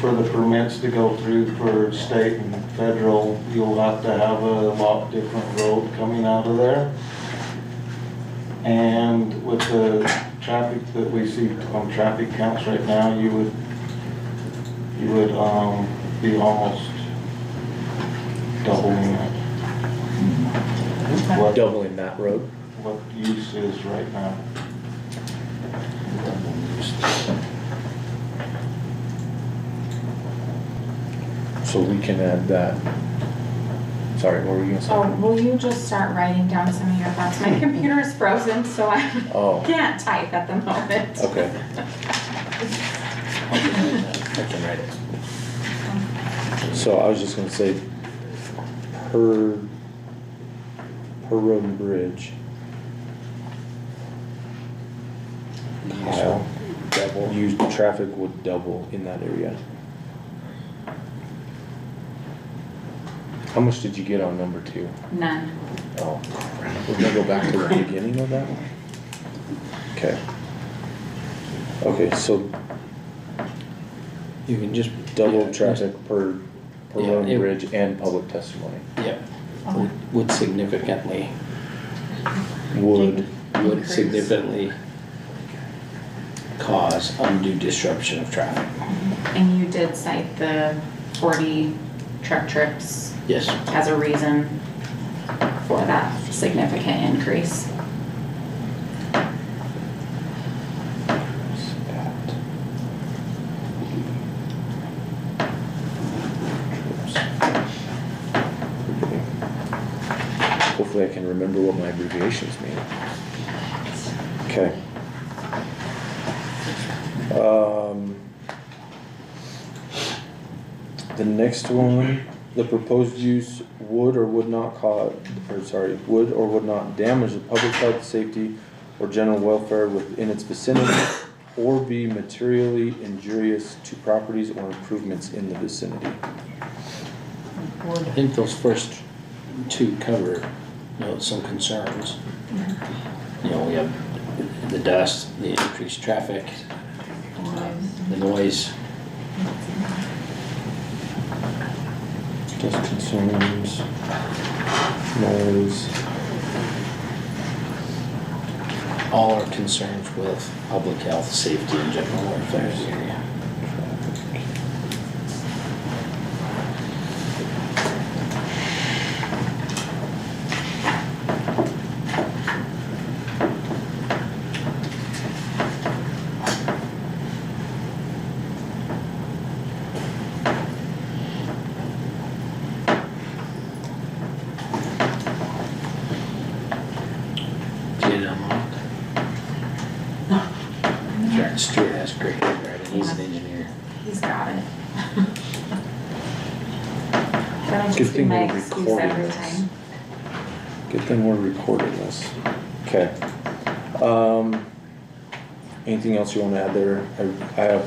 for the permits to go through for state and federal, you'll have to have a lot different road coming out of there. And with the traffic that we see on traffic counts right now, you would be almost doubling it. What Doubling that road? what use is right now. So we can add that. Sorry, what were you gonna say? Oh, will you just start writing down some of your thoughts? My computer is frozen, so I can't type at the moment. Okay. I can write it. So I was just gonna say, per per road and bridge. Kyle, used traffic would double in that area. How much did you get on number 2? None. Oh, crap. We're gonna go back to the beginning of that one? Okay. Okay, so You can just. double yeah, traffic per Yeah, road it- and bridge and public testimony. Yeah, would significantly, Would, would significantly cause undue disruption of traffic. And you did cite the 40 truck trips Yes. as a reason for that significant increase. Hopefully I can remember what my abbreviations mean. Okay. The next one, the proposed use would or would not would or would not damage the public health, safety, or general welfare within its vicinity, or be materially injurious to properties or improvements in the vicinity. I think those first two cover, some concerns. We have the dust, the increased traffic, the noise. Just concerns, noise. All are concerns with public health, safety, and general welfare in the area. Stuart has great handwriting, he's an engineer. He's got it. That'll Good just be thing my we're excuse recording every this. time. Good thing we're recording this. Okay. Anything else you want to add there? I have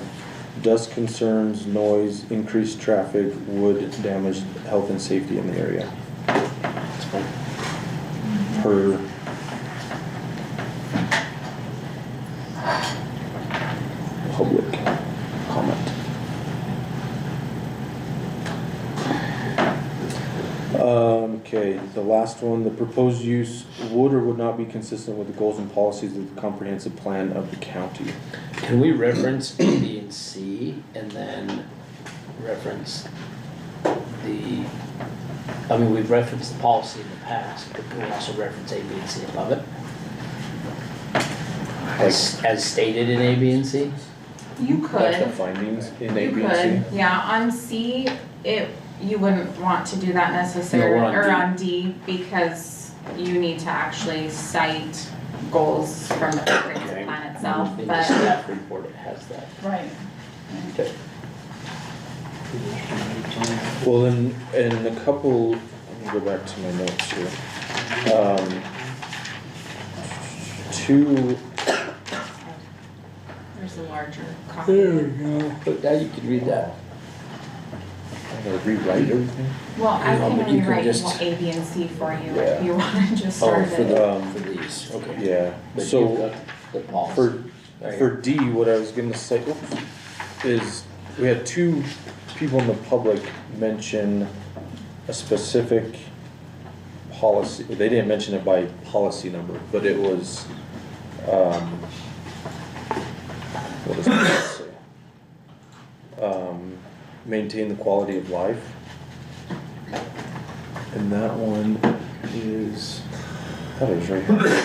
dust concerns, noise, increased traffic, would damage health and safety in the area. Per public comment. Okay, the last one, the proposed use would or would not be consistent with the goals and policies of the comprehensive plan of the county. Can we reference A, B, and C, and then reference we've referenced the policy in the past, but can we also reference A, B, and C above it? As stated in A, B, and C? You Like the could, findings in A, you B, and could, C? yeah, on C, you wouldn't want to do that necessarily, No, we're or on on D, because you need to actually cite goals from the comprehensive plan itself, In the but staff report, it has that. Right. Okay. Well, then, in a couple, let me go back to my notes here. Two, there's a larger copy. go. But now you can read that. I gotta rewrite everything. Well, I No, can but you can rewrite just- A, B, and C for you Yeah. if you wanna just Oh, start for it. for these, okay. Yeah, But you've so got the policy. for D, what I was gonna say, is we had two people in the public mention a specific policy. They didn't mention it by policy number, but it was, what does it say? Maintain the quality of life. And that one is, I thought it was right here.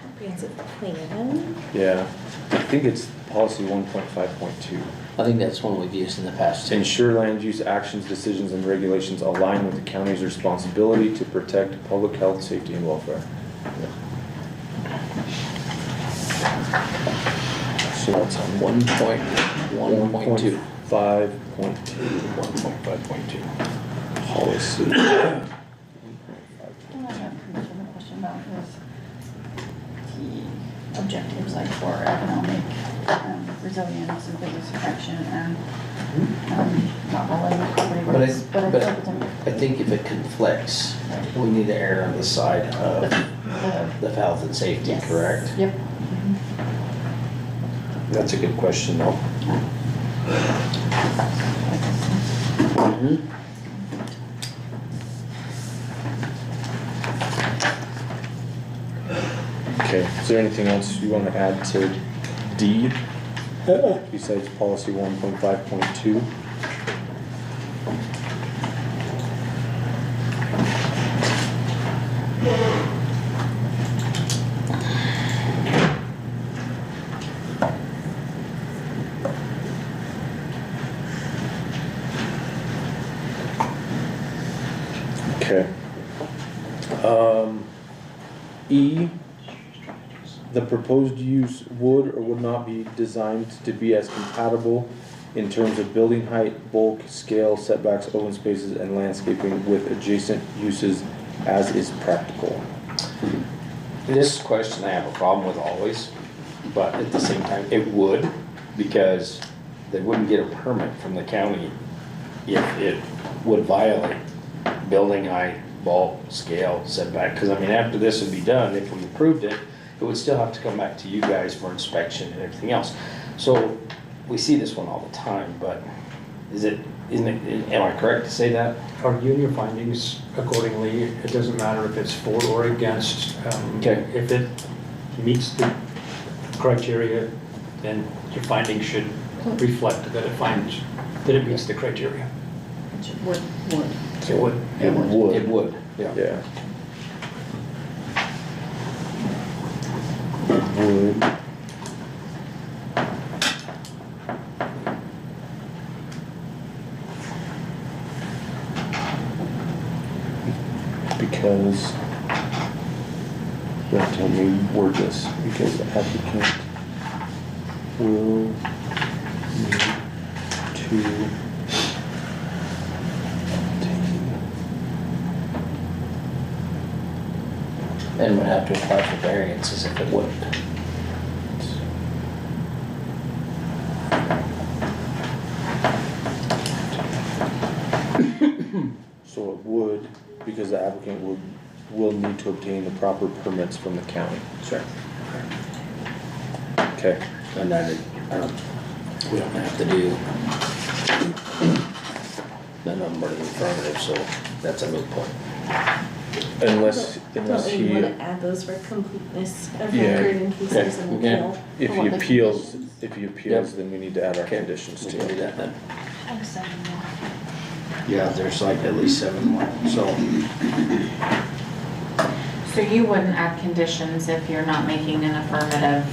Comprehensive plan. Yeah, I think it's policy 1.5.2. I think that's one we've used in the past To too. ensure land use actions, decisions, and regulations align with the county's responsibility to protect public health, safety, and welfare. So that's on 1.1.2. 1.5.2. 1.5.2. policy. What I have a question about is the objectives like for economic resilience and business attraction and not all in property But rights, but I feel like it's I think if it conflicts, we need to err on the side of the health and safety, Yes. correct? Yep. That's a good question though. Mm-hmm. Okay, is there anything else you want to add to D besides policy 1.5.2? Okay. E, the proposed use would or would not be designed to be as compatible in terms of building height, bulk, scale, setbacks, open spaces, and landscaping with adjacent uses as is practical. This question I have a problem with always, but at the same time, it would, because they wouldn't get a permit from the county if it would violate building height, bulk, scale, setback, because I mean, after this would be done, if we approved it, it would still have to come back to you guys for inspection and everything else. So, we see this one all the time, but isn't it, am I correct to say that? Argue your findings accordingly. It doesn't matter if it's for or against. Okay. If it meets the criteria, then your findings should reflect that it meets the criteria. Would. It would. It would. It would, yeah. Yeah. Would. Because, you have to help me word this, because the applicant will need to And would have to apply for variances if it wouldn't. So it would, because the applicant will need to obtain the proper permits from the county. Sure. Okay. And that, we don't have to do none of them are in the affirmative, so that's a moot point. Unless Don't he, we wanna add those for completeness of Yeah. record in case there's an Okay. appeal? if he appeals, then we need to add our Okay. conditions We to can do it. that then. Yeah, there's like at least 7 more, so. So you wouldn't add conditions if you're not making an affirmative?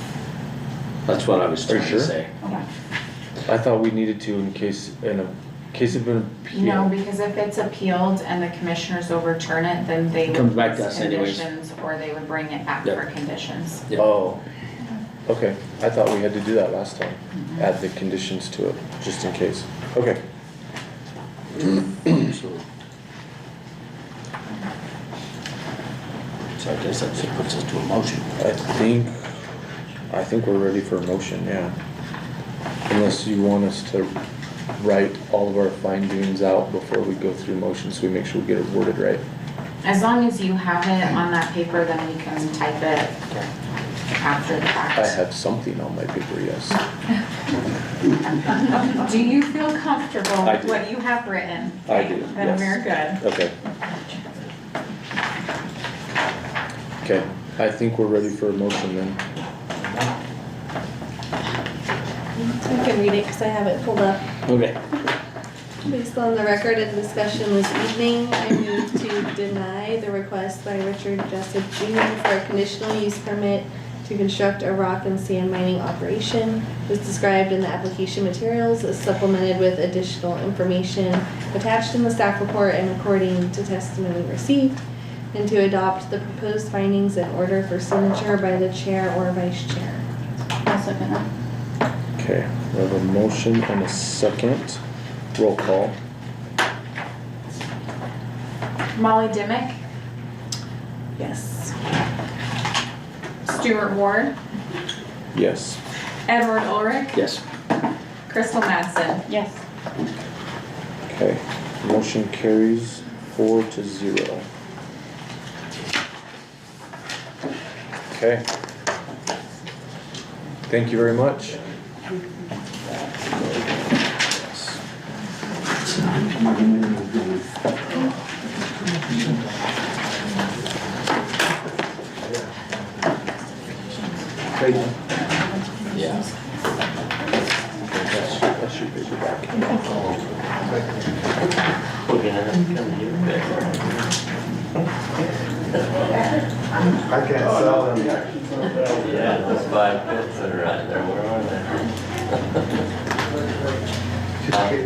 That's what I was Are you trying sure? to say. Okay. I thought we needed to in case of an appeal. No, because if it's appealed and the commissioners overturn it, then they Comes would back to use us anyways. conditions, or they would bring it back Yep. for conditions. Yep. Oh, okay. I thought we had to do that last time. Add the conditions to it, just in case. Okay. So I guess that just puts us to a motion. I think we're ready for a motion, yeah. Unless you want us to write all of our findings out before we go through motions, so we make sure we get it worded right. As long as you have it on that paper, then we can type it after the fact. I have something on my paper, yes. Do you feel comfortable I with do. what you have written? I do, Then yes. we're good. Okay. Okay, I think we're ready for a motion then. I can read it because I have it pulled up. Okay. Based on the record of discussion this evening, I move to deny the request by Richard Jessup Jr. for a conditional use permit to construct a rock and sand mining operation as described in the application materials, as supplemented with additional information attached in the staff report and according to testimony received, and to adopt the proposed findings in order for signature by the chair or vice chair. I'll second that. Okay, we have a motion and a second. Roll call. Molly Dimick, Yes. Stuart Ward, Yes. Edward Ulrich, Yes. Crystal Madsen. Yes. Okay, motion carries 4-0. Okay. Thank you very much. Yeah. That's your paper back. We're gonna have to come to you back. I can't sell them. Yeah, those 5 pits that are right there, where are they?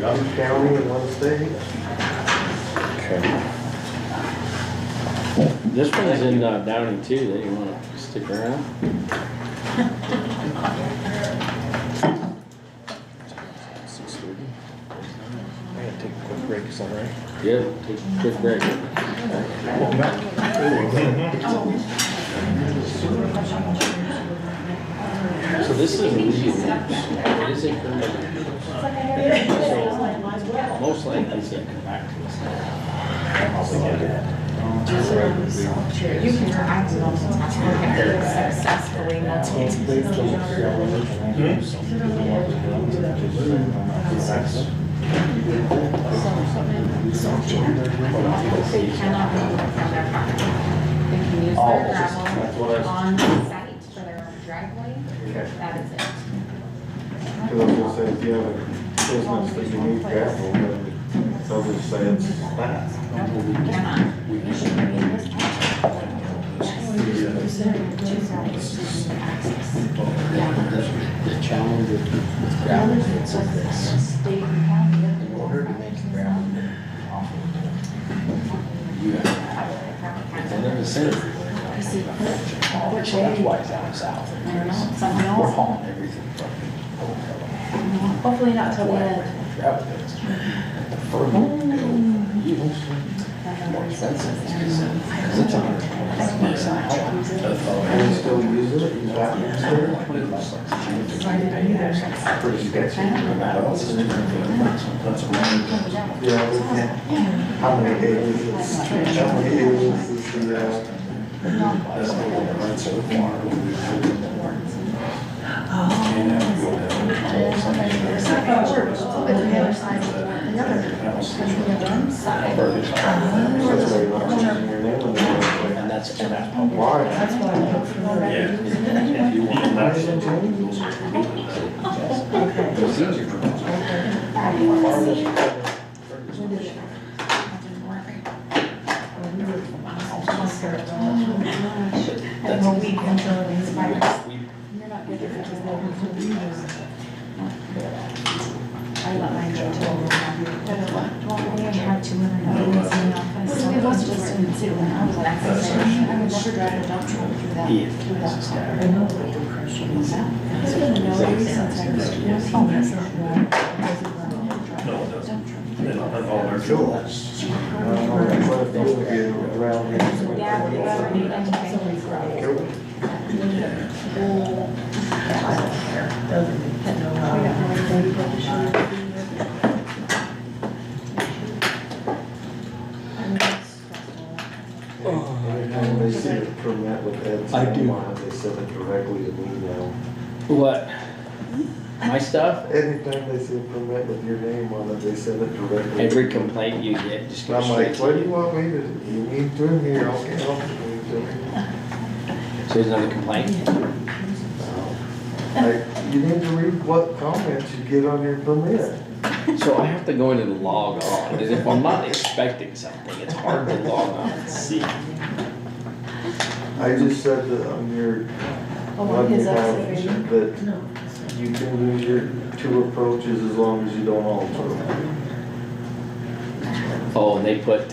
One county and one state. Okay. This one's in Downey too, do you wanna stick around? 6:30. I gotta take a quick break, is that right? Yeah, take a quick break. So this is really, it is a permit. So most likely it's gonna come back to us. You can successfully They cannot remove it from their property. They can use their gravel on site for their own driveway. That is it. Cause I was gonna say, if you have a business that you need gravel, then they'll just say it's that. Cannot. The challenge with gravel pits is this. In order to make the gravel pit off you have to have it within a vicinity. So that's why it's down south. We're hauling everything from Hopefully not till the end. gravel pits. The further you go, the more expensive it is because it's on. Can you still use it? Is that pretty sketchy? Yeah, we can't. How many aliases? How many aliases do you have? And that's probably Why? That's why I look for more. if you want That's a week until it expires. You're not good at it. I let mine go till. Well, we have 2 minutes in the office. It was just in the city when I was like, I would never drive a dump truck through that. Through that. I know. It's been no use since I was. Oh, that's not one. Yeah, we don't need anything. Anytime they see a permit with Ed's name on it, they send it directly to me now. What? My stuff? Anytime they see a permit with your name on it, they send it directly. Every complaint you get just And goes I'm straight like, to what do you you. want me to, you need to in here, okay, I'll need to. So there's another complaint? You need to read what comments you get on your permit. So I have to go in and log on, because if I'm not expecting something, it's hard to log on and see. I just said that on your, Oh, his that excavator. you can use your 2 approaches as long as you don't alter them. Oh, and they put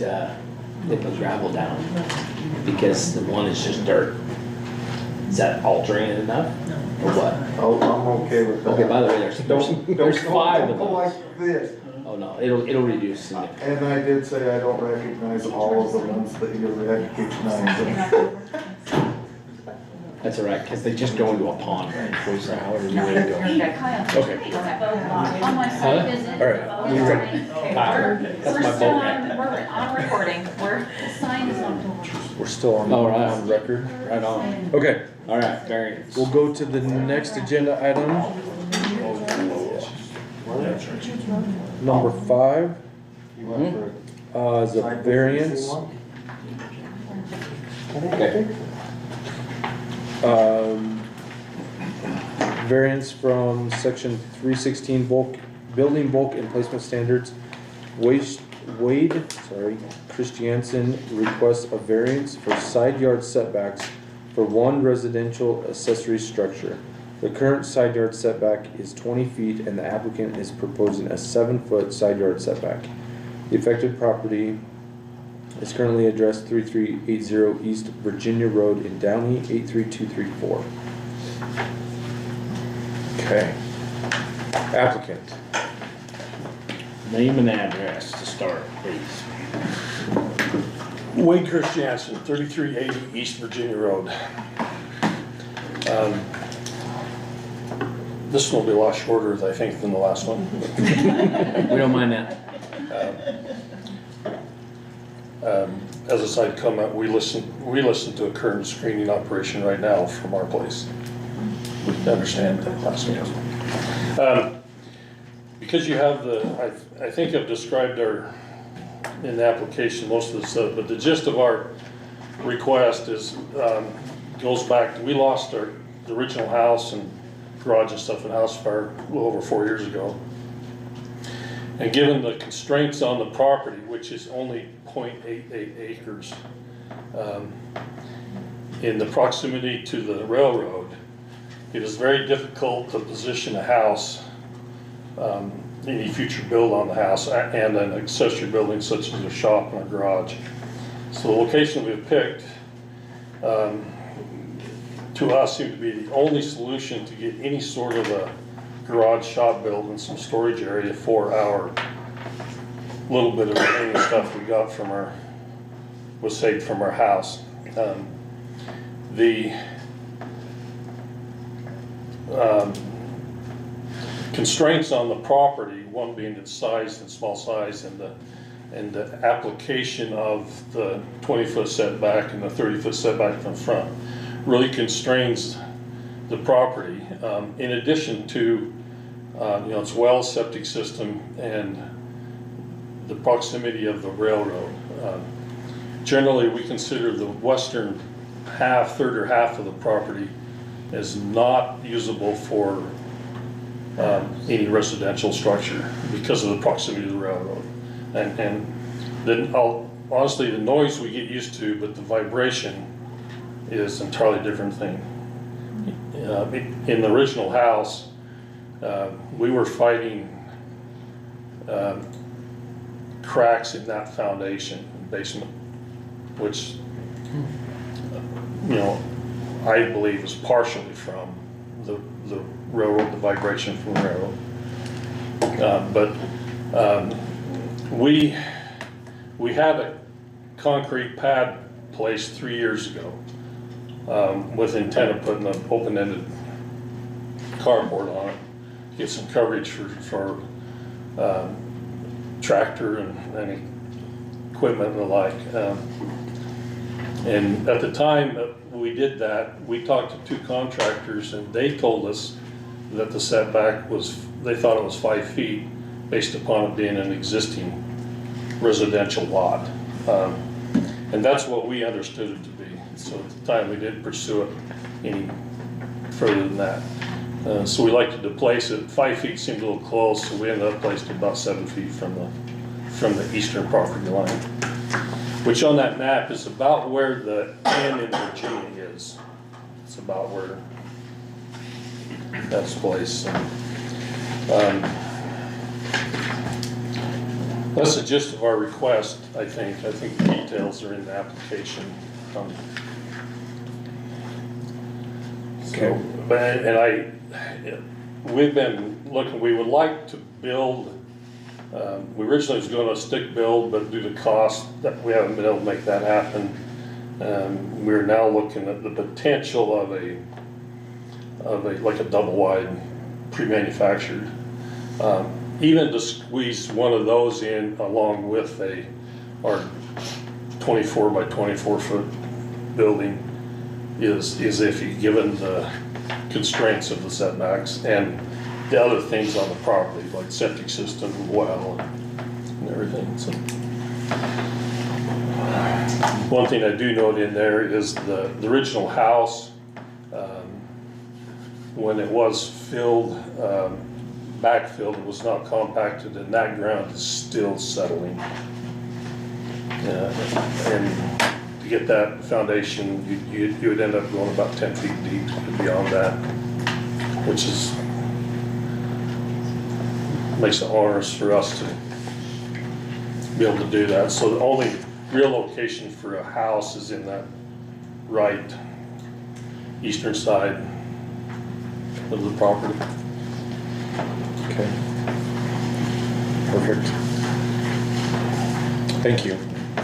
gravel down, because the one is just dirt. Is that altering it enough, or what? Oh, I'm okay with that. Okay, by the way, there's 5 of Don't go those. like this. Oh, no, it'll reduce significantly. And I did say I don't recognize all of the ones that you recognize. That's all right, because they just go into a pond, right? Or however you want to go. Okay. On my site visit. All right, we ready? That's my boat hat. We're on recording, The sign is October. we're still on, All right. on record. Right on. Okay, All right, variance. we'll go to the next agenda item. Number 5, You went for is a variance. Okay. Variance from section 316 building bulk and placement standards. Wade Christiansen requests a variance for side yard setbacks for one residential accessory structure. The current side yard setback is 20 feet and the applicant is proposing a 7-foot side yard setback. The affected property is currently addressed 3380 East Virginia Road in Downey 83234. Okay. Applicant. Name and address to start, please. Wade Christiansen, 3380 East Virginia Road. This one will be a lot shorter, I think, than the last one. We don't mind that. As a side comment, we listen to a current screening operation right now from our place. To understand the last one. Because you have I think I've described in the application most of the stuff, but the gist of our request is, goes back, we lost the original house and garage and stuff in house fire a little over 4 years ago. And given the constraints on the property, which is only 0.88 acres, in the proximity to the railroad, it is very difficult to position a house, any future build on the house, and an accessory building such as a shop and a garage. So the location we've picked, to us, seemed to be the only solution to get any sort of a garage shop built and some storage area for our little bit of remaining stuff we got was saved from our house. The constraints on the property, one being its size and small size, and the application of the 20-foot setback and the 30-foot setback from front, really constrains the property. In addition to its well, septic system, and the proximity of the railroad. Generally, we consider the western third or half of the property as not usable for any residential structure because of the proximity to the railroad. And then honestly, the noise we get used to, but the vibration is an entirely different thing. In the original house, we were fighting cracks in that foundation basement, which I believe is partially from the railroad, the vibration from the railroad. We had a concrete pad placed 3 years ago with intent of putting an open-ended carport on it, get some coverage for tractor and any equipment and the like. And at the time that we did that, we talked to 2 contractors and they told us that the setback they thought it was 5 feet based upon it being an existing residential lot. And that's what we understood it to be. So at the time we didn't pursue it any further than that. So we like to place it. 5 feet seemed a little close, so we ended up placing it about 7 feet from the eastern property line, which on that map is about where the end in Virginia is. It's about where that's placed. That's the gist of our request, I think. I think the details are in the application. Okay. We've been looking, we would like to build We originally was gonna stick build, but due to cost, that we haven't been able to make that happen. We're now looking at the potential of like a double wide pre-manufactured. Even to squeeze one of those in along with our 24 by 24 foot building is if you given the constraints of the setbacks and the other things on the property, like septic system, well, and everything, so. One thing I do note in there is the original house, when it was filled, backfilled, it was not compacted, and that ground is still settling. And to get that foundation, you would end up going about 10 feet deep beyond that, which makes it onerous for us to be able to do that. So the only real location for a house is in that right eastern side of the property. Okay. Perfect. Thank you.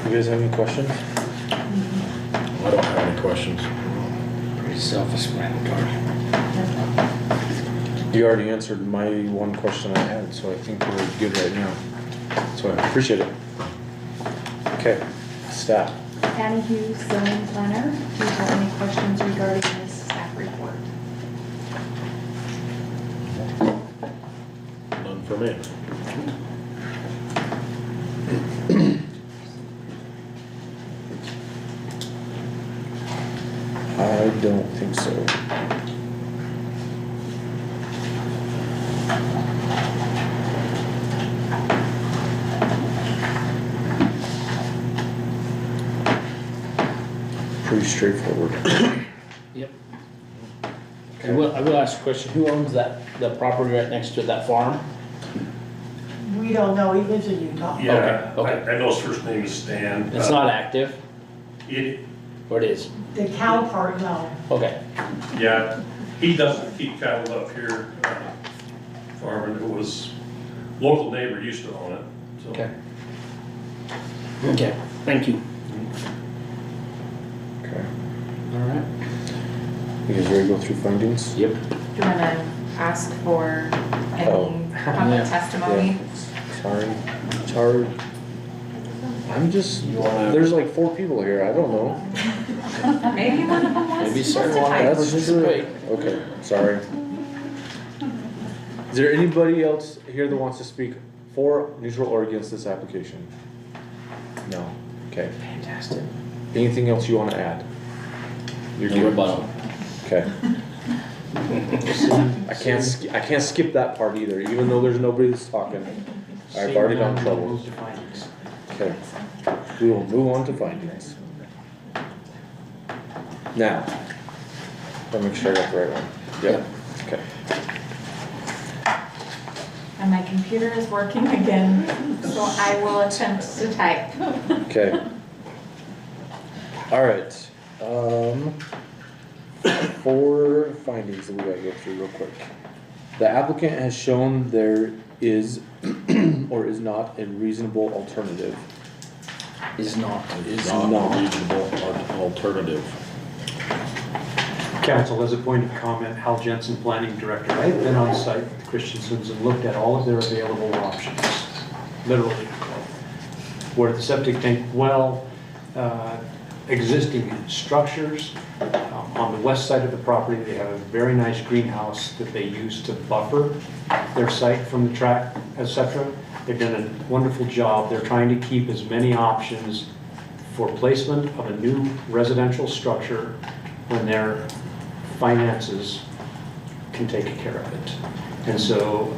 You guys have any questions? I don't have any questions. Pretty self-explanatory. You already answered my one question I had, so I think we're good right now. So I appreciate it. Okay, staff. Annie Hughes, zoning planner. Do you have any questions regarding this staff report? None for me. I don't think so. Pretty straightforward. Yep. I will ask a question, who owns the property right next to that farm? We don't know, he lives in Utah. Yeah, Okay. I know his first name is Stan. It's not active, It, or it is? The cow part, no. Okay, yeah, he doesn't keep cattle up here, farming. It was, local neighbor used to own it, so. okay. Okay, thank you. Okay. All right. You guys ready to go through findings? Yep. Do you wanna ask for any Oh. public Yeah. testimony? Sorry. I'm just, there's like 4 people here, I don't know. Maybe one of them wants Maybe to Sarah wanted to testify. participate. Okay, sorry. Is there anybody else here that wants to speak for, neutral, or against this application? No, okay. Fantastic. Anything else you wanna add? You're No good. rebuttal. Okay. I can't skip that part either, even though there's nobody that's talking. I've already done trouble. Move to findings. Okay, we will move on to findings. Now, let me make sure I got the right one. Yep, okay. And my computer is working again, so I will attempt to type. Okay. All right, 4 findings that we gotta go through real quick. The applicant has shown there is or is not a reasonable alternative. Is not. Is Not not. a reasonable alternative. Council, as a point of comment, Hal Jensen, Planning Director, I've been on site with the Christiansons and looked at all of their available options, literally. Where the septic tank well, existing structures. On the west side of the property, they have a very nice greenhouse that they use to buffer their site from the track, etc. They've done a wonderful job. They're trying to keep as many options for placement of a new residential structure when their finances can take care of it. And so,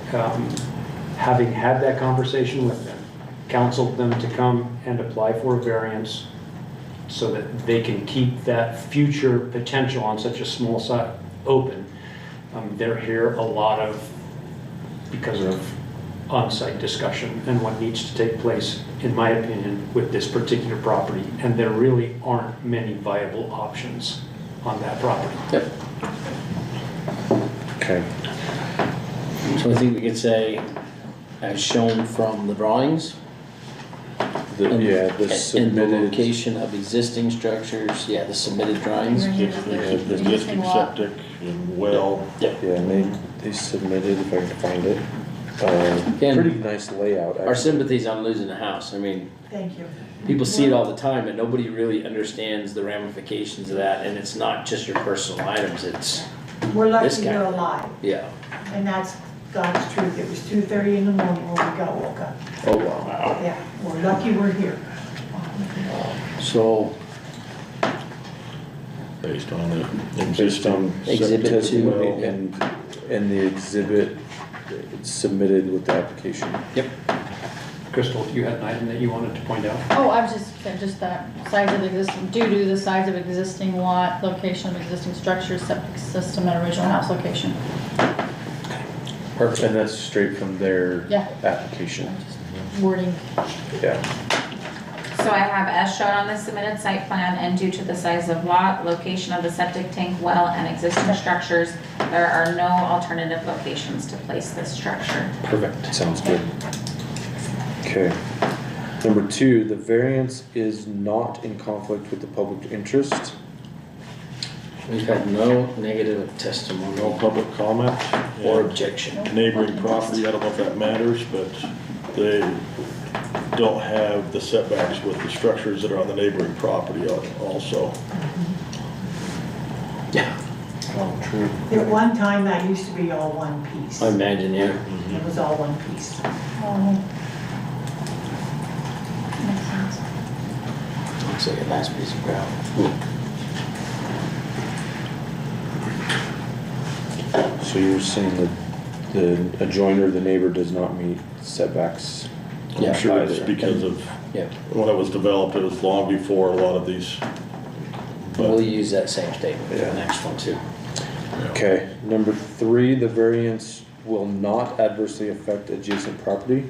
having had that conversation with them, counseled them to come and apply for a variance so that they can keep that future potential on such a small site open. They're here a lot of, because of on-site discussion and what needs to take place, in my opinion, with this particular property. And there really aren't many viable options on that property. Yep. Okay. So I think we could say, as shown from the drawings. The And the submitted, location of existing structures, yeah, the submitted drawings. The existing septic and well. yeah, and they submitted, if I can find it, And pretty nice layout. Our sympathies on losing a house, I mean, Thank you. people see it all the time and nobody really understands the ramifications of that, and it's not just your personal items, it's, We're lucky This guy. you're alive, yeah. and that's God's truth. It was 2:30 in the morning when we got woke up. Oh, wow. Yeah, we're lucky we're here. So, Based on the Based on existing Exhibit septic two. well. and the exhibit submitted with the application. yep, Crystal, you had an item that you wanted to point out? Oh, I was just that size of existing, due to the size of existing lot, location of existing structures, septic system, and original house location. Perfect. And that's straight from their Yeah. application. Wording. Yeah. So I have as shown on the submitted site plan and due to the size of lot, location of the septic tank, well, and existing structures, there are no alternative locations to place this structure. Perfect. Sounds good. Okay. Number 2, the variance is not in conflict with the public interest. we've had no negative testimony No public comment. or and objection. Neighboring property, I don't know if that matters, but they don't have the setbacks with the structures that are on the neighboring property also. Yeah, Oh, true. At one time, that used to be all one piece. I imagine, yeah. It was all one piece. Makes sense. Looks like a nice piece of ground. So you're saying that the adjoiner, the neighbor, does not meet setbacks? Yeah, I'm sure it's either. because of, Yep, when it was developed, it was long before a lot of these. we'll use that same statement for Yeah. the next one too. Okay, number 3, the variance will not adversely affect adjacent property.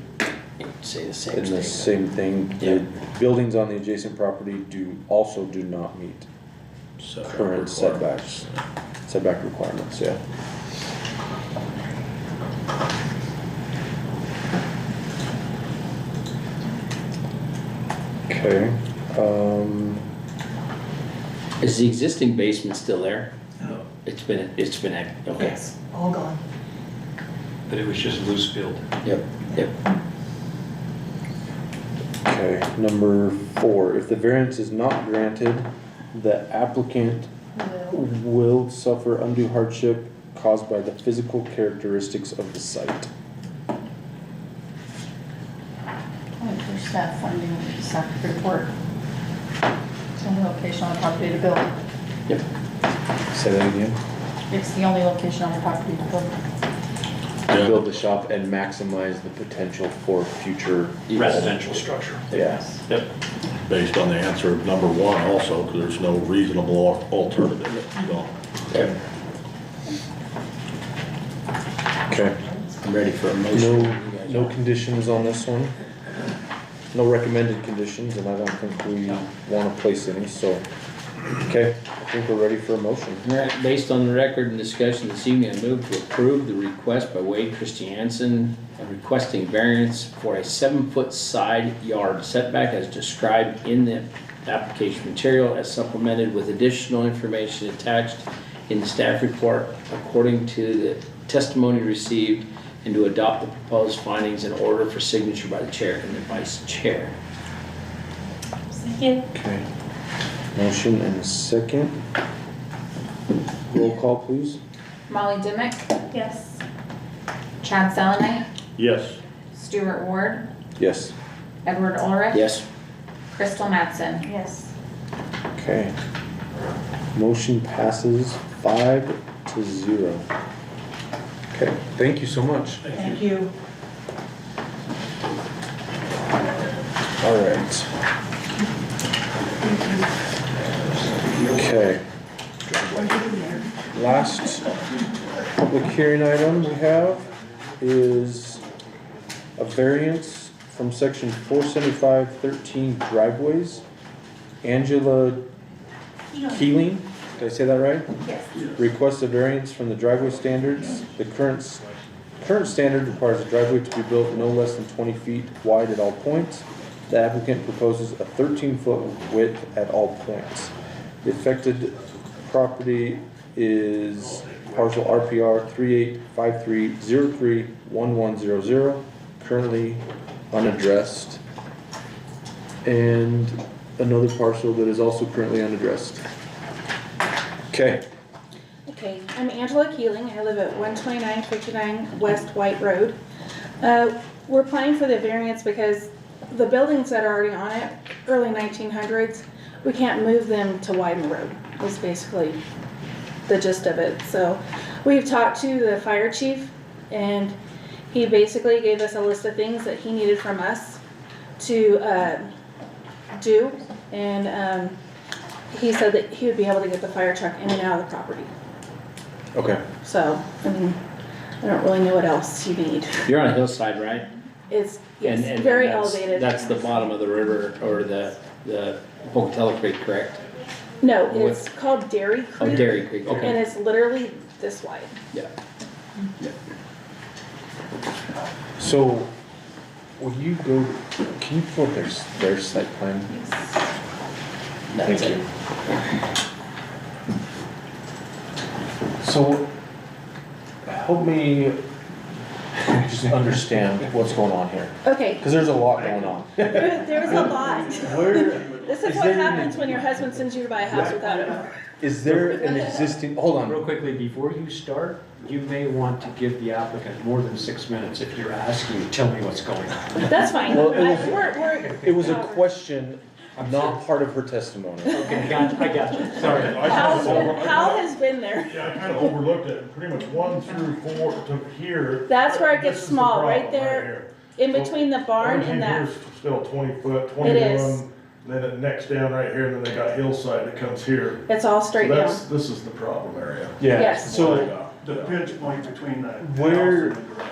Say the same And the statement. same thing, Yeah. the buildings on the adjacent property also do not meet current setbacks, setback requirements, yeah. Okay, Is the existing basement still there? No. It's been, okay. Yes, all gone. But it was just loose field. Yep, yep. okay, number 4, if the variance is not granted, the applicant will suffer undue hardship caused by the physical characteristics of the site. For staff finding of the staff report. It's the only location on the property to build. Yep. Say that again? It's the only location on the property to build. Build the shop and maximize the potential for future Residential structure. Yes. Yep. Based on the answer of number 1 also, because there's no reasonable alternative, so. Okay. Okay. I'm ready for a motion. No conditions on this one. No recommended conditions, and I don't think we wanna place any, so, okay, I think we're ready for a motion. All right, based on the record and discussion this evening, I move to approve the request by Wade Christiansen requesting variance for a 7-foot side yard setback as described in the application material as supplemented with additional information attached in the staff report according to the testimony received, and to adopt the proposed findings in order for signature by the chair and the vice chair. Second. Okay. Motion and a second. Roll call, please. Molly Dimick, Yes. Chad Selenite, Yes. Stuart Ward, Yes. Edward Ulrich. Yes. Crystal Mattson. Yes. Okay. Motion passes 5-0. Okay, thank you so much. Thank you. All right. Okay. Last public hearing item we have is a variance from section 475-13 driveways. Angela Keeling, did I say that right? Yes. Requests a variance from the driveway standards. The current standard requires a driveway to be built no less than 20 feet wide at all points. The applicant proposes a 13-foot width at all points. The affected property is parcel RPR 3853031100, currently unaddressed. And another parcel that is also currently unaddressed. Okay. Okay, I'm Angela Keeling. I live at 12959 West White Road. We're applying for the variance because the buildings that are already on it, early 1900s, we can't move them to widen the road, is basically the gist of it. So we've talked to the fire chief, and he basically gave us a list of things that he needed from us to do, and he said that he would be able to get the fire truck in and out of the property. Okay. So, I mean, I don't really know what else you need. You're on a hillside, right? It's, yes, And very that's- elevated. That's the bottom of the river, or the Pocatello Creek, correct? No, it's called Dairy Creek. Oh, Dairy Creek, okay. And it's literally this wide. Yeah. So, will you go, can you pull up their site plan? Thank you. So, help me just understand what's going on here. Okay. Because there's a lot going on. There's a lot. This is is what there happens when your husband sends you to buy a house without him. Is there an existing, hold on. Real quickly, before you start, you may want to give the applicant more than 6 minutes if you're asking, tell me what's going on. That's fine. Well, We're- it was a question, not part of her testimony. Okay, I got you, sorry. Hal has been there. Yeah, I kind of overlooked it, pretty much 1 through 4 to here. That's where it This gets is the small, problem right there, here. in between the barn Everything and that. here's still 20 foot, It is. 21, then it necks down right here, and then they got hillside that comes here. It's all straight So down. this is the problem area. Yeah. Yes. So, The pinch point between the house Where- and the garage.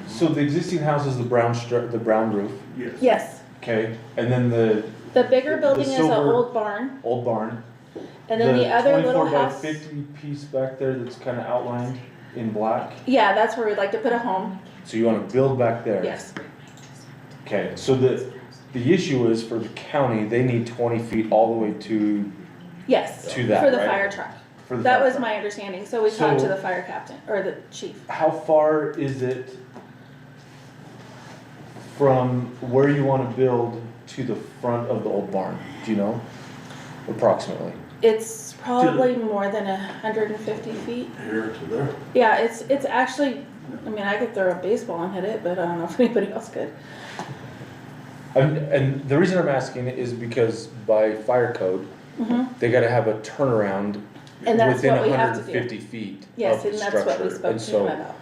so the existing house is the brown the brown roof, Yes. Yes. okay? And then the The bigger building is an silver- old barn, old barn. and then the other little 24 by house. 50 piece back there that's kind of outlined in black. Yeah, that's where we'd like to put a home. So you want to build back there? Yes. Okay, so the issue is for the county, they need 20 feet all the way to, Yes. To that, For the right? fire truck. for the That fire was truck. my understanding. So we talked to So- the fire captain, or the chief. How far is it from where you want to build to the front of the old barn? Do you know? Approximately. It's probably more than 150 feet. Here to there. Yeah, it's actually, I mean, I could throw a baseball and hit it, but I don't know if anybody else could. And the reason I'm asking is because by fire code, Mhm. they gotta have a turnaround And that's within what we have to do. 150 feet Yes, of the and that's what we structure. spoke And to him so, about.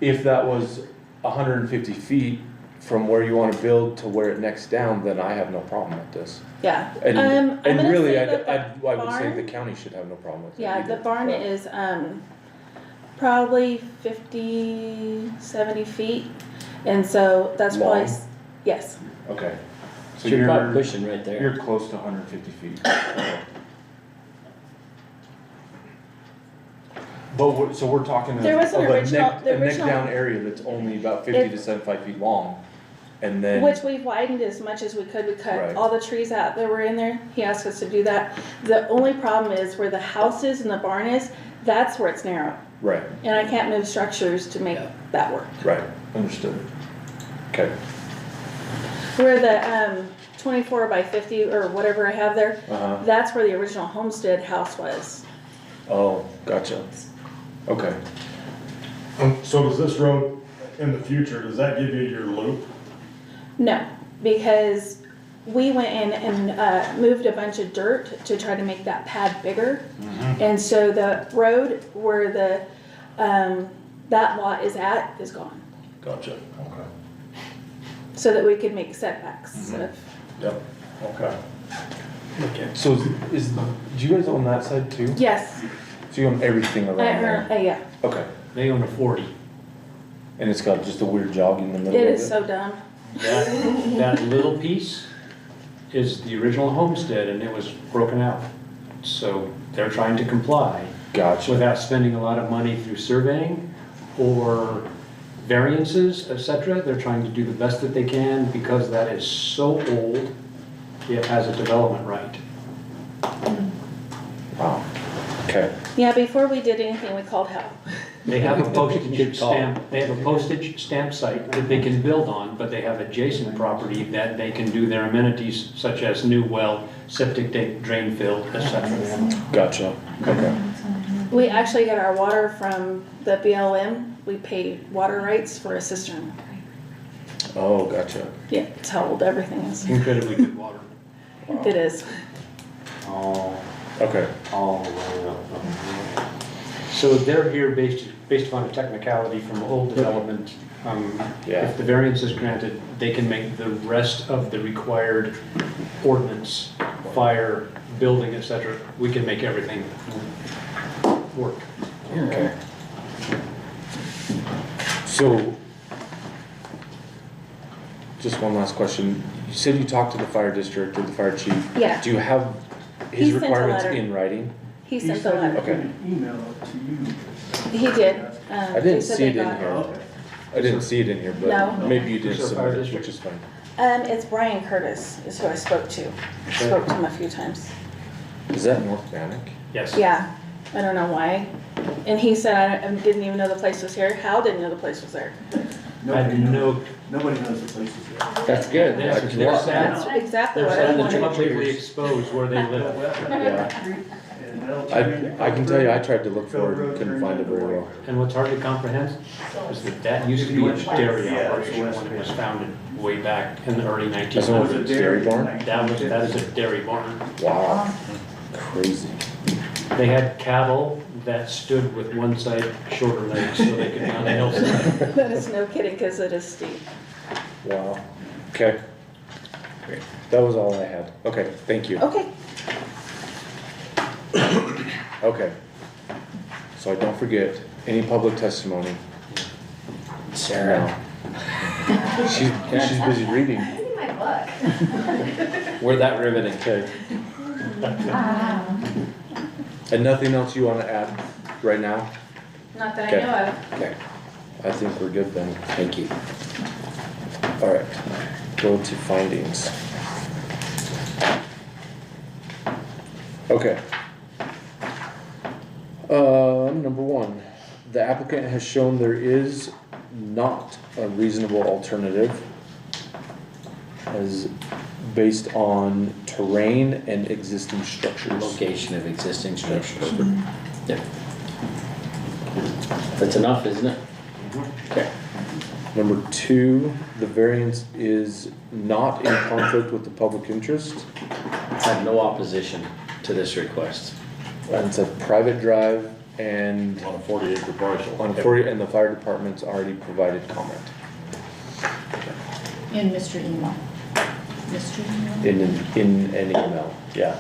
if that was 150 feet from where you wanna build to where it necks down, then I have no problem with this. Yeah. And, I'm and gonna really, say that the I would say barn- the county should have no problem with it. Yeah, the either. barn But- is, probably 50, 70 feet. And so that's why, Long? yes. Okay. So you're about pushing right there. You're close to 150 feet. But so we're talking of There was an of a original- neck, the a neck original- down area that's only about 50 to 75 feet long, and then. Which we've widened as much as we could. We cut Right. all the trees out that were in there. He asked us to do that. The only problem is where the house is and the barn is, that's where it's narrow. Right, And I can't move structures to make that work. right, understood. Okay, Where the 24 by 50 or whatever I have there, uh-huh, that's where the original homestead house was. oh, gotcha, okay. So does this road in the future, does that give you your loop? No, because we went in and moved a bunch of dirt to try to make that pad bigger. And so the road where the, that lot is at is gone, Gotcha, okay. so that we could make setbacks. Mhm. of- Yep, okay. Okay. So do you guys own that side too? Yes, So you own everything around there? yeah, Okay, They own a 40. and it's got just a weird jog in the middle of it it? is so dumb. That little piece is the original homestead and it was broken out. So they're trying to comply Gotcha. without spending a lot of money through surveying or variances, et cetera. They're trying to do the best that they can because that is so old, it has a development right. Wow. Okay. Yeah, before we did anything, we called help. They have a postage stamp site that they can build on, but they have adjacent property that they can do their amenities such as new well, septic drain field, et cetera. Gotcha. Okay. We actually get our water from the BLM. We pay water rights for a cistern. Oh, gotcha. Yeah, it's how old everything is. Incredibly good water. It is. Oh, Okay. So they're here based upon a technicality from old development. Yeah. If the variance is granted, they can make the rest of the required ordinance, fire, building, et cetera. We can make everything work. Okay. So, just one last question. You said you talked to the fire district or the fire chief. Yeah. Do you have He his sent a requirements letter. in writing? He sent the letter. Okay. Email it to you. He did. I They didn't said see they it in got here. I didn't see it in here, but No. maybe you did Who's our submit fire it, district? which is fine. It's Brian Curtis is who I spoke to. Spoke to him a few times. Is that North Bannock? Yes. Yeah, I don't know why. And he said, I didn't even know the place was here. Hal didn't know the place was there. I know. Nobody knows the place is there. That's good. They're That's sad. That's exactly They're what I sad wanted. to publicly expose where they live. Yeah. I can tell you, I tried to look for it and couldn't find it very well. And what's hard to comprehend is that used to be a dairy operation when it was founded way back in the early That's one of 1900s. the dairy barn? That is a dairy barn. Wow. Crazy. They had cattle that stood with one side shorter legs so they could be on the hillside. That is no kidding, because it is steep. Wow. Okay. That was all I had. Okay, thank you. Okay. Okay. So I don't forget, any public testimony? Sarah. No. She's busy reading. My book. We're that riveting. Okay. And nothing else you want to add right now? Not that Okay. I know of. Okay. I think we're good then. Thank you. All right. Go to findings. Okay. Number one, the applicant has shown there is not a reasonable alternative as based on terrain and existing structures. Location of existing structures. Yep. That's enough, isn't it? Okay. Number two, the variance is not in conflict with the public interest. I have no opposition to this request. And it's a private drive and On a 40-acre parcel. on 40, and the fire department's already provided comment In Mr. Email. Mr. Email. in an email, yeah.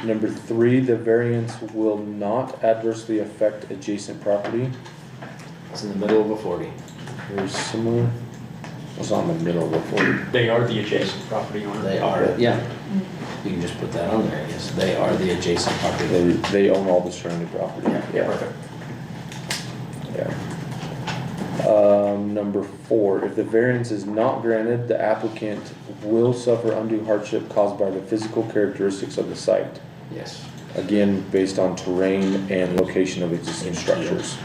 Number three, the variance will not adversely affect adjacent property. It's in the middle of a 40. Very similar. It's not in the middle of a 40. They are the adjacent property owner. They are, yeah. You can just put that on there, I guess. They are the adjacent property. They own all the surrounding property. Yeah, perfect. Yeah. Number four, if the variance is not granted, the applicant will suffer undue hardship caused by the physical characteristics of the site. Yes. Again, based on terrain and location of existing structures.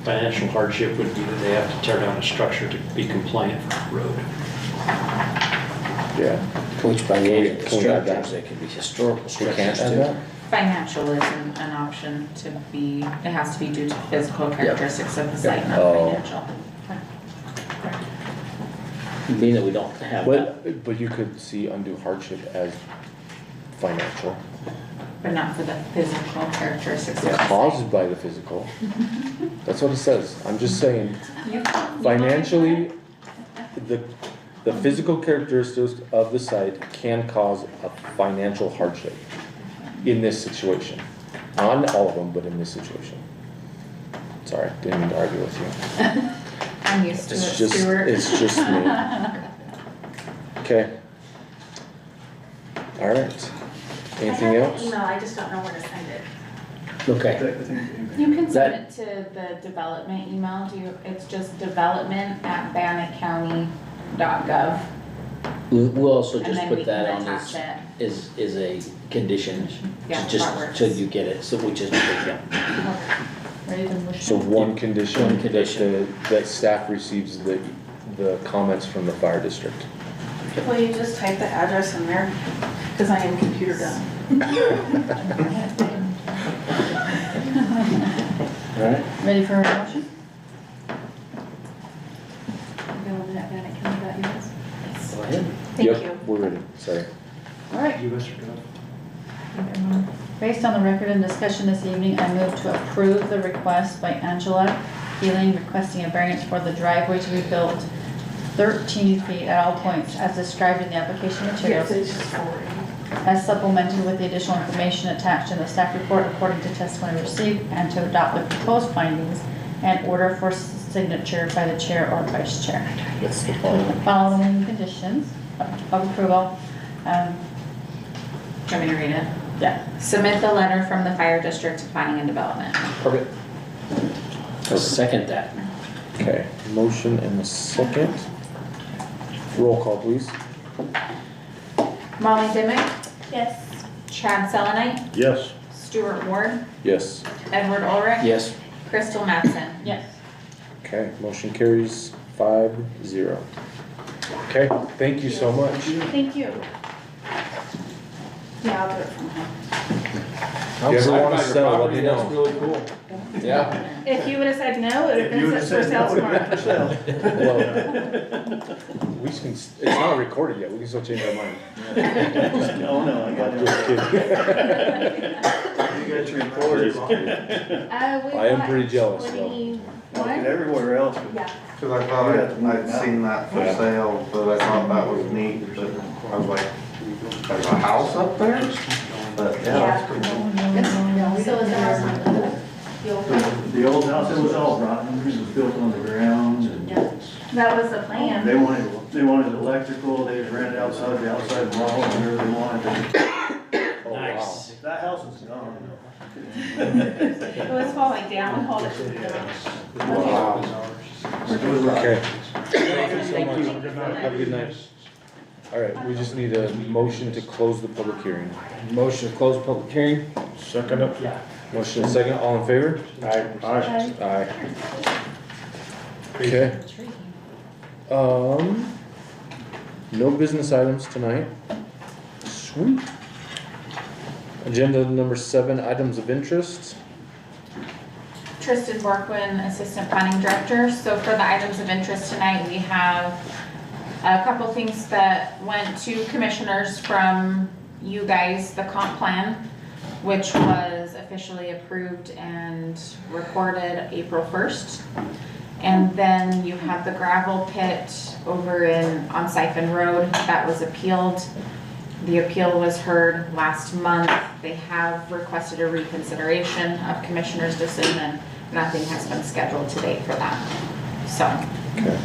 Financial hardship would be that they have to tear down a structure to be compliant for the road. Yeah. Which by the age of the Can we add that? structures, they can be historical We structures can't add too. that? Financial isn't an option to be, it has to be due to physical characteristics of the site, not Oh. financial. Being that we don't have that. But you could see undue hardship as financial. But not for the physical characteristics of the site. Caused by the physical. That's what it says. I'm just saying, You- financially, the physical characteristics of the site can cause a financial hardship in this situation. Not all of them, but in this situation. Sorry, didn't mean to argue with you. I'm used to it, It's just, Stuart. it's just me. Okay. All right. Anything I have else? an email, I just don't know where to send it. Okay. You can send That- it to the development email, it's just development@bannockcounty.gov. We'll also And just then we put that can on attach as a condition, Yeah, just that works. till you get it, so we just, yeah. Ready to motion? So one condition, One condition. that staff receives the comments from the fire district. Will you just type the address in there? Cause I am computer dumb. Alright, Ready for a motion? go ahead. Thank Yep, you. we're ready, sorry. All right. US or Gov? Based on the record and discussion this evening, I move to approve the request by Angela Keeling requesting a variance for the driveway to be built 13 feet at all points as described in the application materials, as supplemented with the additional information attached in the staff report according to testimony received, and to adopt the proposed findings and order for signature by the chair or vice chair. That's the The following. following conditions of approval. Do you want me to read it? Yeah. Submit the letter from the fire district to planning and development. Perfect. I'll second that. Okay, motion and a second. Roll call, please. Molly Dimick, Yes. Chad Selenite, Yes. Stuart Ward, Yes. Edward Ulrich. Yes. Crystal Mattson. Yes. Okay, motion carries 5-0. Okay, thank you so much. Thank you. Yeah, I'll do it from home. If you ever wanna sell, let me know. really cool. Yeah. If you would've said no, it would've been set for sale tomorrow. Well, we can, it's not recorded yet, we can still change our mind. Oh, no, I got Just kidding. You got your recorders. I am pretty jealous, though. Everywhere else. Yeah. Cause I thought I'd seen that for sale, but I thought that was neat, but I was like, there's a house up there? But yeah, that's pretty cool. So is ours The old house, it was all rotten, it was built on the ground, and That was the plan. they wanted electrical, they rented outside the outside wall, and whatever they wanted. Oh, wow. Nice. That house is gone. It was falling down, hold it to the ground. Wow. Okay. Thank you so Thank much. you. Have a good night. All right, we just need a motion to close the public hearing. Motion to close public hearing. Second it? Motion and second, all in favor? Aye. Aye. Okay. No business items tonight. Sweet. Agenda number 7, items of interest. Tristan Borquin, Assistant Planning Director. So for the items of interest tonight, we have a couple things that went to commissioners from you guys, the comp plan, which was officially approved and recorded April 1st. And then you have the gravel pit over on Siphon Road that was appealed. The appeal was heard last month. They have requested a reconsideration of commissioner's decision. Nothing has been scheduled to date for that. So. Okay.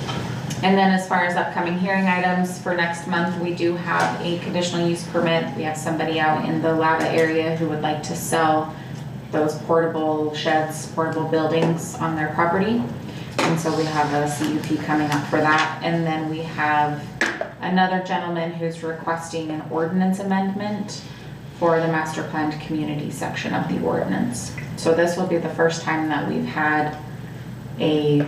And then as far as upcoming hearing items for next month, we do have a conditional use permit. We have somebody out in the Lava area who would like to sell those portable sheds, portable buildings on their property. And so we have a CUP coming up for that. And then we have another gentleman who's requesting an ordinance amendment for the master planned community section of the ordinance. So this will be the first time that we've had a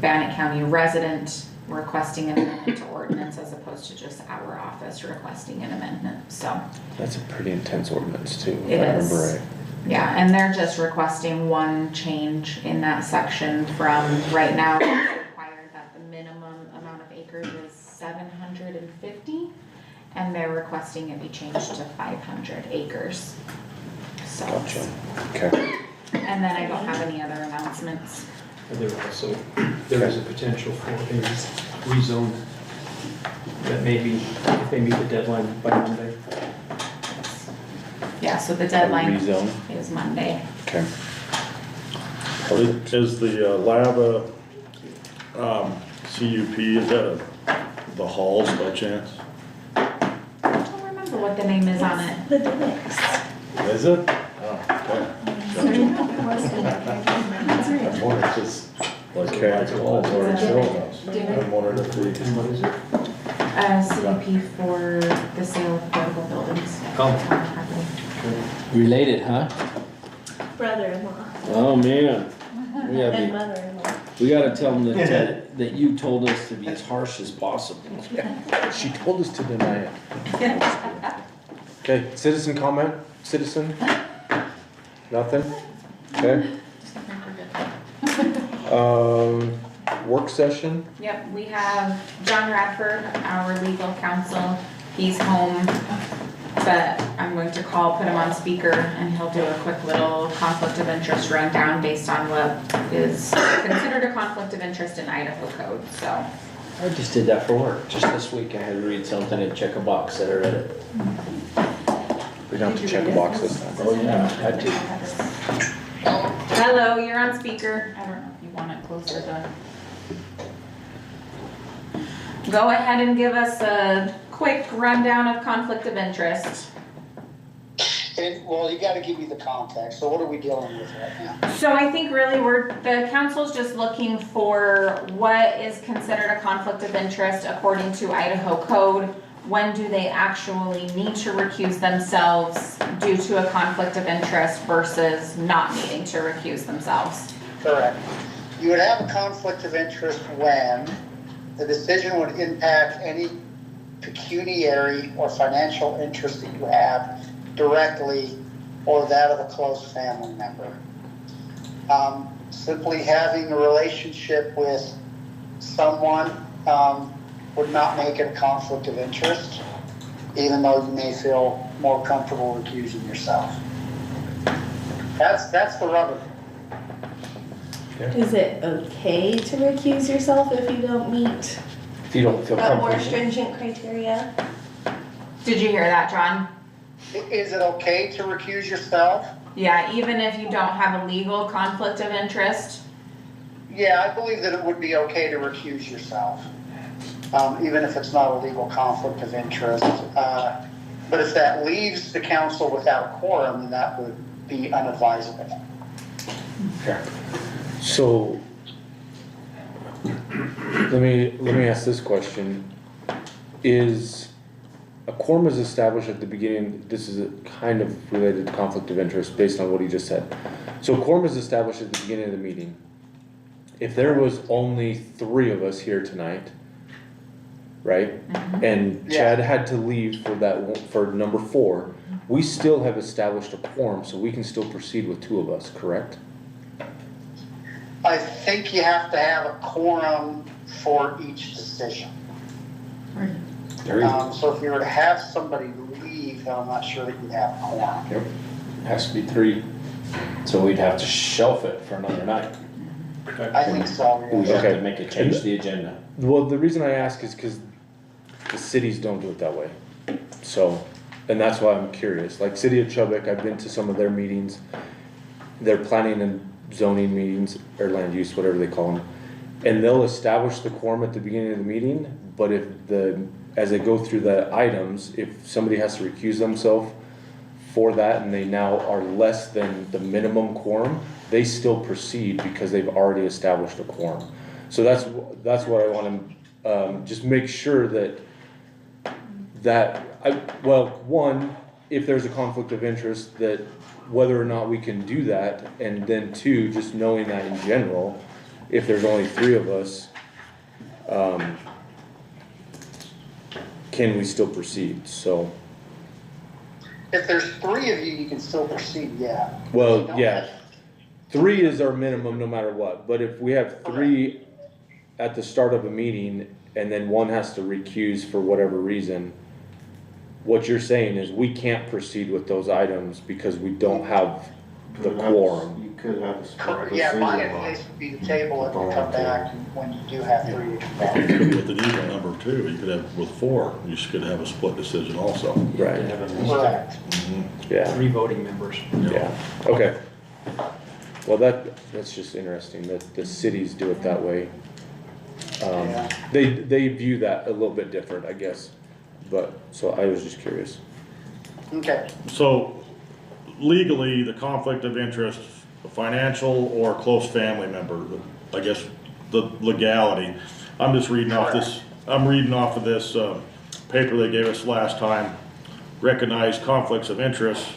Bannock County resident requesting an amendment to ordinance as opposed to just our office requesting an amendment, so. That's a pretty intense ordinance too, if It I is. remember right. Yeah, and they're just requesting one change in that section from right now, it's required that the minimum amount of acres is 750, and they're requesting it be changed to 500 acres. So, Gotcha. Okay. and then I don't have any other announcements. There also, there is a potential for a rezone that maybe, if they meet the deadline by Monday. Yeah, so the deadline rezone? is Monday. Okay. Is the lava CUP, is that the halls by chance? I don't remember what what the name is on it. The Dimmicks. Is it? Oh, okay. I'm wondering if it's like Michael Hall's already showing us. I'm wondering if we, CUP for the sale of portable buildings. Related, huh? Brother-in-law Oh, man. We and gotta mother-in-law. we gotta tell them that, that you told us to be as harsh as possible. She told us to deny it. Okay, citizen comment, citizen? Nothing? Okay. Work session? Yep, we have John Radford, our legal counsel. He's home, but I'm going to put him on speaker, and he'll do a quick little conflict of interest rundown based on what is considered a conflict of interest in Idaho code, so. I just did that for work. Just this week I had to read something and check a box that I read it. We don't have to check a box this time. Oh, yeah, I had to. Hello, you're on speaker. I don't know if you want it closer to. Go ahead and give us a quick rundown of conflict of interest. Well, you gotta give me the context, so what are we dealing with right now? So I think really the council's just looking for what is considered a conflict of interest according to Idaho code. When do they actually need to recuse themselves due to a conflict of interest versus not needing to recuse themselves? Correct. You would have a conflict of interest when the decision would impact any pecuniary or financial interest that you have directly or that of a close family member. Simply having a relationship with someone would not make it a conflict of interest, even though you may feel more comfortable recusing yourself. That's the rubber. Is it okay to recuse yourself if you don't meet If you don't feel a more comfortable. stringent criteria? Did you hear that, John? Is it okay to recuse yourself? Yeah, even if you don't have a legal conflict of interest? Yeah, I believe that it would be okay to recuse yourself, even if it's not a legal conflict of interest. But if that leaves the council without a quorum, then that would be unadvisable. Okay. So, let me ask this question. Is a quorum is established at the beginning, this is kind of related to conflict of interest based on what he just said. So a quorum is established at the beginning of the meeting. If there was only 3 of us here tonight, right? And Chad had to leave for number 4, we still have established a quorum, so we can still proceed with 2 of us, correct? I think you have to have a quorum for each decision. So if you were to have somebody leave, then I'm not sure that you'd have a quorum. Yep. Has to be 3. So we'd have to shelf it for another night. I think so, yeah. We have to make a change to the agenda. Well, the reason I ask is because the cities don't do it that way. So, and that's why I'm curious. Like City of Chubbuck, I've been to some of their meetings. Their planning and zoning meetings, or land use, whatever they call them. And they'll establish the quorum at the beginning of the meeting, but as they go through the items, if somebody has to recuse themselves for that and they now are less than the minimum quorum, they still proceed because they've already established a quorum. So that's what I want to just make sure one, if there's a conflict of interest, that whether or not we can do that, and then 2, just knowing that in general, if there's only 3 of us, can we still proceed? So. If there's 3 of you, you can still proceed, yeah. Well, yeah, 3 is our minimum no matter what, but if we have 3 at the start of a meeting and then 1 has to recuse for whatever reason, what you're saying is we can't proceed with those items because we don't have the quorum. You could have a split Yeah, my decision. advice would be to table it and come back when you do have 3 to come back. with an even number 2, you could have, with 4, you could have a split decision also. Right. Correct. Yeah. 3 voting members. Yeah, okay. Well, that's just interesting that the cities do it that way. They view that a little bit different, I guess, but, so I was just curious. Okay, So legally, the conflict of interest, a financial or close family member, I guess the legality. I'm just reading off this, of this paper they gave us last time, recognize conflicts of interest,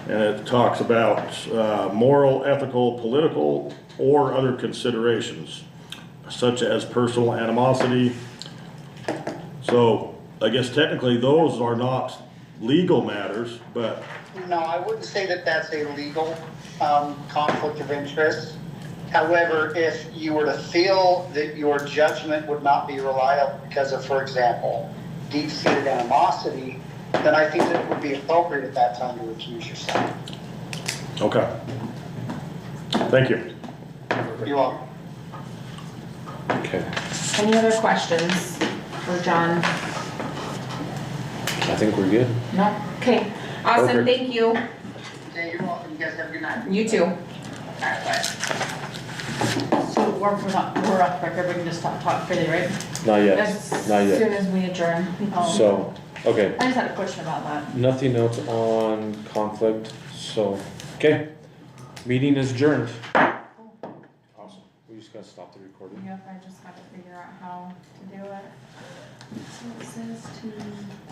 and it talks about moral, ethical, political, or other considerations, such as personal animosity. So I guess technically those are not legal matters, but no, I wouldn't say that that's a legal conflict of interest. However, if you were to feel that your judgment would not be reliable because of, for example, deep-seated animosity, then I think that it would be appropriate at that time to recuse yourself. okay. Thank you. You're welcome. Okay. Any other questions for John? I think we're good. No? Okay, awesome, Perfect. thank you. Okay, you're welcome. You guys have a good night. You too. Alright, bye. So we're off record, we can just talk freely, right? Not yet, As not yet. soon as we adjourn. So, okay, I just had a question about that. nothing else on conflict, so, okay. Meeting is adjourned. Awesome. We just gotta stop the recording. Yep, I just gotta figure out how to do it. So it says to